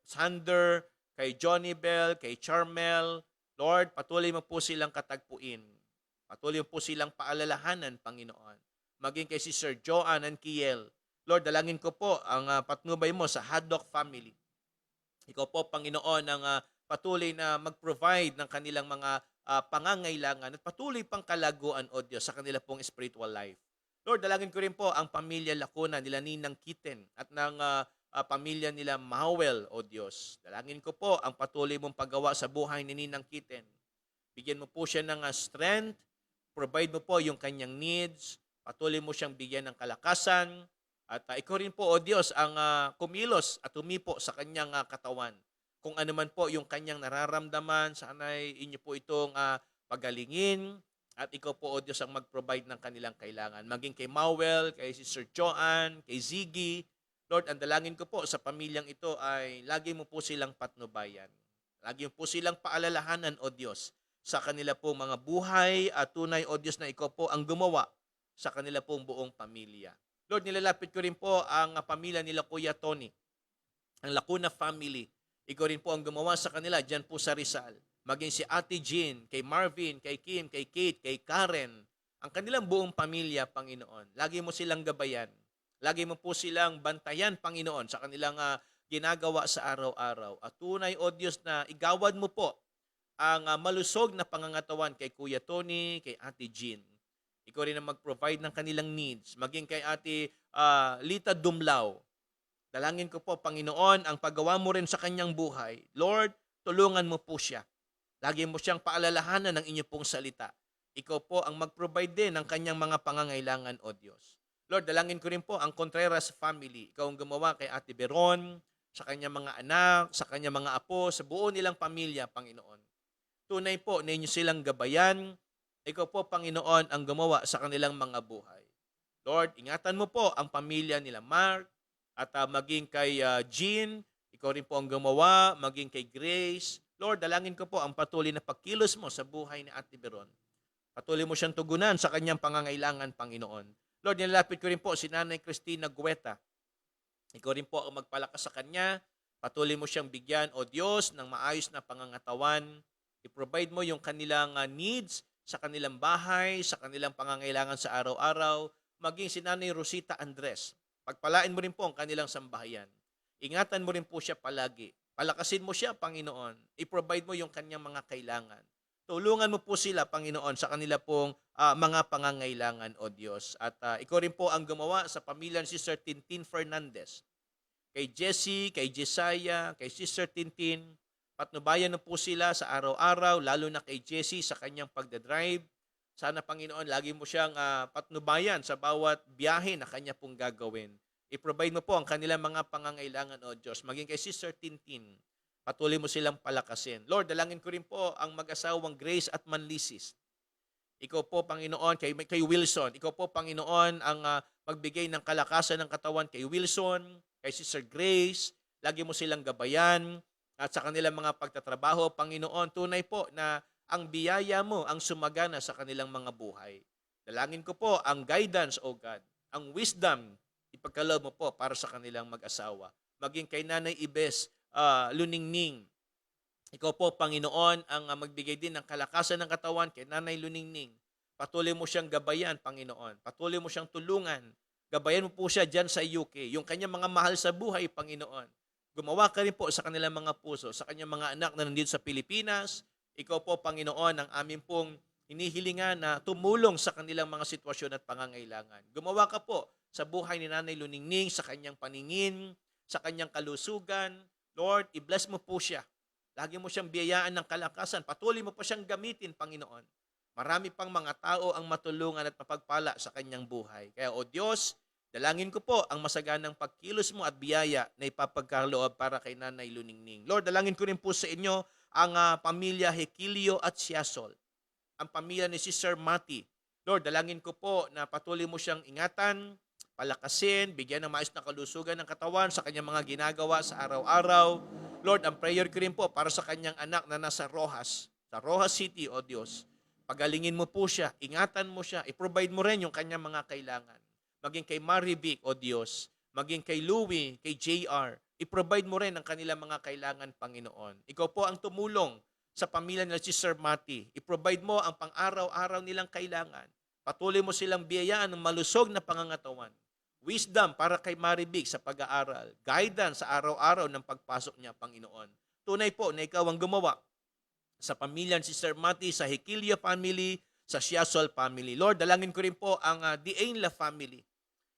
Sander, kay Johnny Bell, kay Charmel. Lord, patuloy mo po silang katagpuin. Patuloy mo po silang paalalahanan, Panginoon. Maging kay Sister Joanne and Kiel. Lord, dalangin ko po ang patnubay mo sa Haddock family. Ikaw po, Panginoon, ang patuloy na mag-provide ng kanilang mga pangangailangan at patuloy pang kalaguan, O Diyos, sa kanila pong spiritual life. Lord, dalangin ko rin po ang pamilya Lacuna nila Ninang Kitten at ng pamilya nila Mahwell, O Diyos. Dalangin ko po ang patuloy mong paggawa sa buhay ni Ninang Kitten. Bigyan mo po siya ng strength, provide mo po yung kanyang needs, patuloy mo siyang bigyan ng kalakasan, at ikaw rin po, O Diyos, ang kumilos at humipo sa kanyang katawan. kung ano man po yung kanyang nararamdaman, sana'y inyo po itong pagalingin at ikaw po, O Diyos, ang mag-provide ng kanilang kailangan. Maging kay Mawel, kay Sister Joanne, kay Ziggy. Lord, ang dalangin ko po sa pamilyang ito ay lagi mo po silang patnubayan. Lagi mo po silang paalalahanan, O Diyos, sa kanila pong mga buhay at tunay, O Diyos, na ikaw po ang gumawa sa kanila pong buong pamilya. Lord, nilalapit ko rin po ang pamilya nila Kuya Tony, ang Lacuna family. Ikaw rin po ang gumawa sa kanila dyan po sa Rizal. Maging si Ate Jean, kay Marvin, kay Kim, kay Kate, kay Karen. Ang kanilang buong pamilya, Panginoon. Lagi mo silang gabayan. Lagi mo po silang bantayan, Panginoon, sa kanilang ginagawa sa araw-araw. At tunay, O Diyos, na igawad mo po ang malusog na pangangatawan kay Kuya Tony, kay Ate Jean. Ikaw rin ang mag-provide ng kanilang needs. Maging kay Ate Lita Dumlao. Dalangin ko po, Panginoon, ang paggawa mo rin sa kanyang buhay. Lord, tulungan mo po siya. Lagi mo siyang paalalahanan ng inyo pong salita. Ikaw po ang mag-provide din ng kanyang mga pangangailangan, O Diyos. Lord, dalangin ko rin po ang Contreras family. Ikaw ang gumawa kay Ate Beron, sa kanyang mga anak, sa kanyang mga apo, sa buo nilang pamilya, Panginoon. Tunay po na inyo silang gabayan. Ikaw po, Panginoon, ang gumawa sa kanilang mga buhay. Lord, ingatan mo po ang pamilya nila Mark, at maging kay Jean, ikaw rin po ang gumawa, maging kay Grace. Lord, dalangin ko po ang patuloy na pagkilos mo sa buhay ni Ate Beron. Patuloy mo siyang tugunan sa kanyang pangangailangan, Panginoon. Lord, nilalapit ko rin po si Nanay Cristina Gueta. Ikaw rin po ang magpalakas sa kanya. Patuloy mo siyang bigyan, O Diyos, ng maayos na pangangatawan. I-provide mo yung kanilang needs sa kanilang bahay, sa kanilang pangangailangan sa araw-araw. Maging si Nanay Rosita Andres. Pagpalain mo rin po ang kanilang sambahayan. Ingatan mo rin po siya palagi. Palakasin mo siya, Panginoon. I-provide mo yung kanyang mga kailangan. Tulungan mo po sila, Panginoon, sa kanila pong mga pangangailangan, O Diyos. At ikaw rin po ang gumawa sa pamilya ni Sister Tintin Fernandez. Kay Jessie, kay Jesiah, kay Sister Tintin, patnubayan na po sila sa araw-araw, lalo na kay Jessie sa kanyang pagdadrive. Sana, Panginoon, lagi mo siyang patnubayan sa bawat biyahe na kanya pong gagawin. I-provide mo po ang kanilang mga pangangailangan, O Diyos. Maging kay Sister Tintin, patuloy mo silang palakasin. Lord, dalangin ko rin po ang mag-asawang Grace at Manlisis. Ikaw po, Panginoon, kay Wilson. Ikaw po, Panginoon, ang magbigay ng kalakasan ng katawan kay Wilson, kay Sister Grace. Lagi mo silang gabayan. At sa kanilang mga pagtatrabaho, Panginoon, tunay po na ang biyaya mo ang sumagana sa kanilang mga buhay. Dalangin ko po ang guidance, O God, ang wisdom, ipagkaloob mo po para sa kanilang mag-asawa. Maging kay Nanay Ibes Luningning. Ikaw po, Panginoon, ang magbigay din ng kalakasan ng katawan kay Nanay Luningning. Patuloy mo siyang gabayan, Panginoon. Patuloy mo siyang tulungan. Gabayan mo po siya dyan sa UK. Yung kanyang mga mahal sa buhay, Panginoon. Gumawa ka rin po sa kanilang mga puso, sa kanyang mga anak na nandito sa Pilipinas. Ikaw po, Panginoon, ang aming pong hinihilingan na tumulong sa kanilang mga sitwasyon at pangangailangan. Gumawa ka po sa buhay ni Nanay Luningning, sa kanyang paningin, sa kanyang kalusugan. Lord, i-bless mo po siya. Lagi mo siyang biyayaan ng kalakasan. Patuloy mo po siyang gamitin, Panginoon. Marami pang mga tao ang matulungan at mapagpala sa kanyang buhay. Kaya, O Diyos, dalangin ko po ang masaganang pagkilos mo at biyaya na ipapagkaloob para kay Nanay Luningning. Lord, dalangin ko rin po sa inyo ang pamilya Hekilio at Siasol. Ang pamilya ni Sister Mati. Lord, dalangin ko po na patuloy mo siyang ingatan, palakasin, bigyan ng maayos na kalusugan ng katawan sa kanyang mga ginagawa sa araw-araw. Lord, ang prayer ko rin po para sa kanyang anak na nasa Rojas, sa Rojas City, O Diyos. Pagalingin mo po siya, ingatan mo siya, i-provide mo rin yung kanyang mga kailangan. Maging kay Marivic, O Diyos, maging kay Louie, kay JR, i-provide mo rin ang kanilang mga kailangan, Panginoon. Ikaw po ang tumulong sa pamilya nila Sister Mati. I-provide mo ang pang-araw-araw nilang kailangan. Patuloy mo silang biyayaan ng malusog na pangangatawan. Wisdom para kay Marivic sa pag-aaral. Guidance sa araw-araw ng pagpasok niya, Panginoon. Tunay po na ikaw ang gumawa sa pamilya ni Sister Mati, sa Hekilio family, sa Siasol family. Lord, dalangin ko rin po ang Dienla family.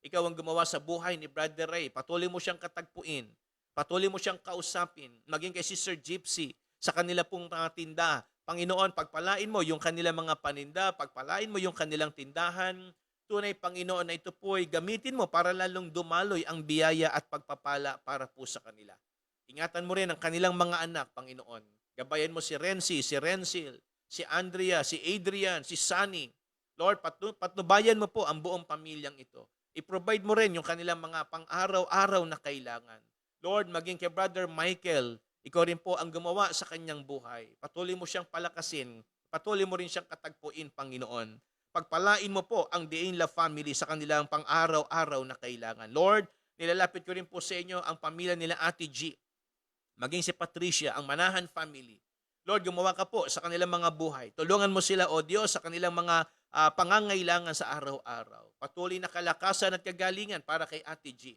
Ikaw ang gumawa sa buhay ni Brother Ray. Patuloy mo siyang katagpuin. Patuloy mo siyang kausapin. Maging kay Sister Gypsy sa kanila pong mga tinda. Panginoon, pagpalain mo yung kanilang mga paninda. Pagpalain mo yung kanilang tindahan. Tunay, Panginoon, na ito po'y gamitin mo para lalong dumaloy ang biyaya at pagpapala para po sa kanila. Ingatan mo rin ang kanilang mga anak, Panginoon. Gabayan mo si Renzi, si Rensil, si Andrea, si Adrian, si Sunny. Lord, patnubayan mo po ang buong pamilyang ito. I-provide mo rin yung kanilang mga pang-araw-araw na kailangan. Lord, maging kay Brother Michael, ikaw rin po ang gumawa sa kanyang buhay. Patuloy mo siyang palakasin. Patuloy mo rin siyang katagpuin, Panginoon. Pagpalain mo po ang Diin La family sa kanilang pang-araw-araw na kailangan. Lord, nilalapit ko rin po sa inyo ang pamilya nila Ate G, maging si Patricia, ang Manahan family. Lord, gumawa ka po sa kanilang mga buhay. Tulungan mo sila, O Diyos, sa kanilang mga pangangailangan sa araw-araw. Patuloy na kalakasan at kagalingan para kay Ate G.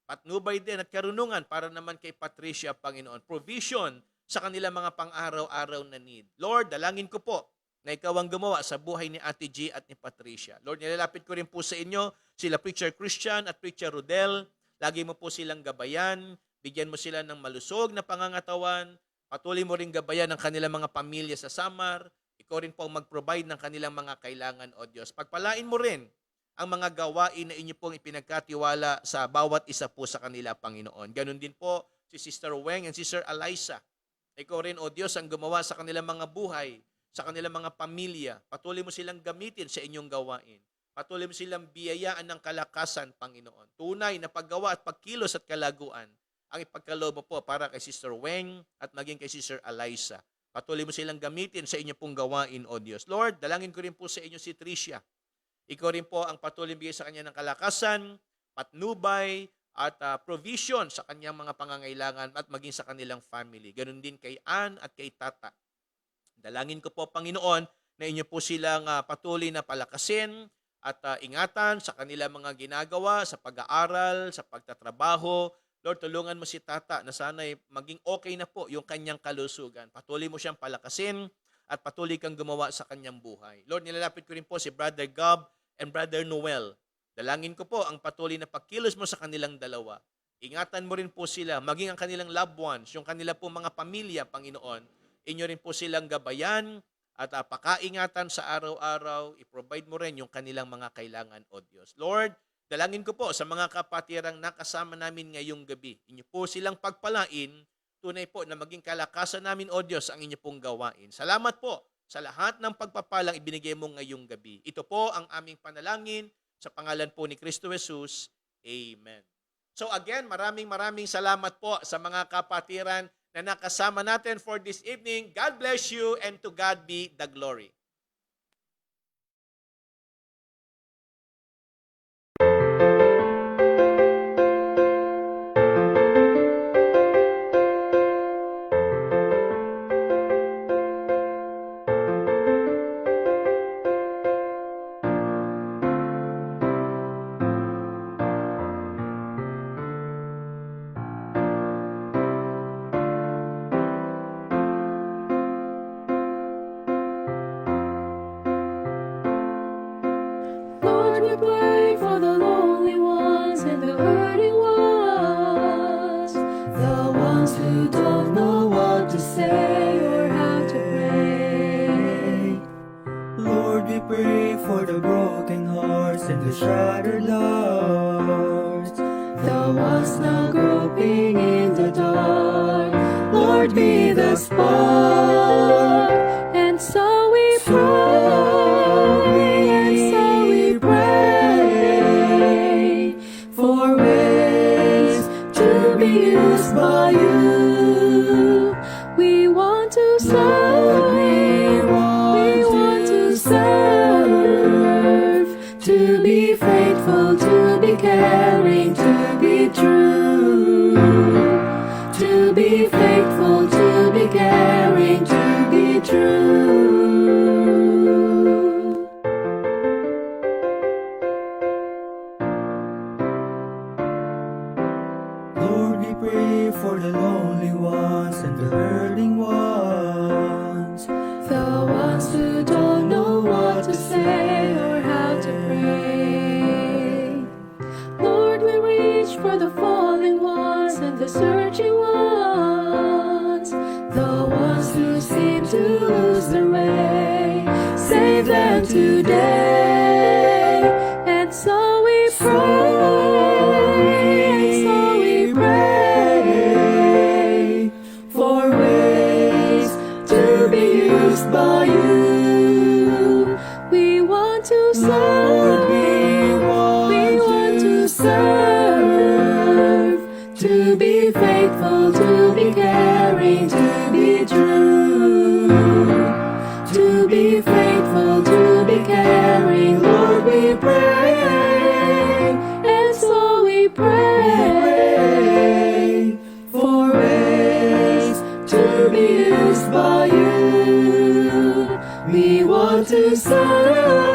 Patnubay din at karunungan para naman kay Patricia, Panginoon. Provision sa kanilang mga pang-araw-araw na need. Lord, dalangin ko po na ikaw ang gumawa sa buhay ni Ate G at ni Patricia. Lord, nilalapit ko rin po sa inyo sila Preacher Christian at Preacher Rodel. Lagi mo po silang gabayan. Bigyan mo sila ng malusog na pangangatawan. Patuloy mo rin gabayan ang kanilang mga pamilya sa Samar. Ikaw rin po ang mag-provide ng kanilang mga kailangan, O Diyos. Pagpalain mo rin ang mga gawain na inyo pong ipinagkatiwala sa bawat isa po sa kanila, Panginoon. Ganon din po si Sister Weng and Sister Eliza. Ikaw rin, O Diyos, ang gumawa sa kanilang mga buhay, sa kanilang mga pamilya. Patuloy mo silang gamitin sa inyong gawain. Patuloy mo silang biyayaan ng kalakasan, Panginoon. Tunay na paggawa at pagkilos at kalaguan ang ipagkaloob mo po para kay Sister Weng at maging kay Sister Eliza. Patuloy mo silang gamitin sa inyo pong gawain, O Diyos. Lord, dalangin ko rin po sa inyo si Tricia. Ikaw rin po ang patuloy bigay sa kanya ng kalakasan, patnubay, at provision sa kanyang mga pangangailangan at maging sa kanilang family. Ganon din kay Ann at kay Tata. Dalangin ko po, Panginoon, na inyo po silang patuloy na palakasin at ingatan sa kanilang mga ginagawa, sa pag-aaral, sa pagtatrabaho. Lord, tulungan mo si Tata na sana'y maging okay na po yung kanyang kalusugan. Patuloy mo siyang palakasin at patuloy kang gumawa sa kanyang buhay. Lord, nilalapit ko rin po si Brother Gab and Brother Noel. Dalangin ko po ang patuloy na pagkilos mo sa kanilang dalawa. Ingatan mo rin po sila, maging ang kanilang loved ones, yung kanila po mga pamilya, Panginoon. Inyo rin po silang gabayan at pakaingatan sa araw-araw. I-provide mo rin yung kanilang mga kailangan, O Diyos. Lord, dalangin ko po sa mga kapatirang nakasama namin ngayong gabi. Inyo po silang pagpalain, tunay po na maging kalakasan namin, O Diyos, ang inyo pong gawain. Salamat po sa lahat ng pagpapalang ibinigay mo ngayong gabi. Ito po ang aming panalangin sa pangalan po ni Kristo Jesus. Amen. So again, maraming salamat po sa mga kapatiran na nakasama natin for this evening. God bless you and to God be the glory. Lord, we pray for the lonely ones and the hurting ones, the ones who don't know what to say or how to pray. Lord, we pray for the broken hearts and the shattered lives, The ones now groping in the dark, Lord, be the spark. And so we pray, and so we pray for ways to be used by you. We want to serve, we want to serve, to be faithful, to be caring, to be true, to be faithful, to be caring, to be true. Lord, we pray for the lonely ones and the hurting ones, The ones who don't know what to say or how to pray. Lord, by you. We want to Lord, we want to serve, to be faithful, to be caring, to be true, to be faithful, to be caring. Lord, we pray, and so we pray for ways to be used by you. We want to serve.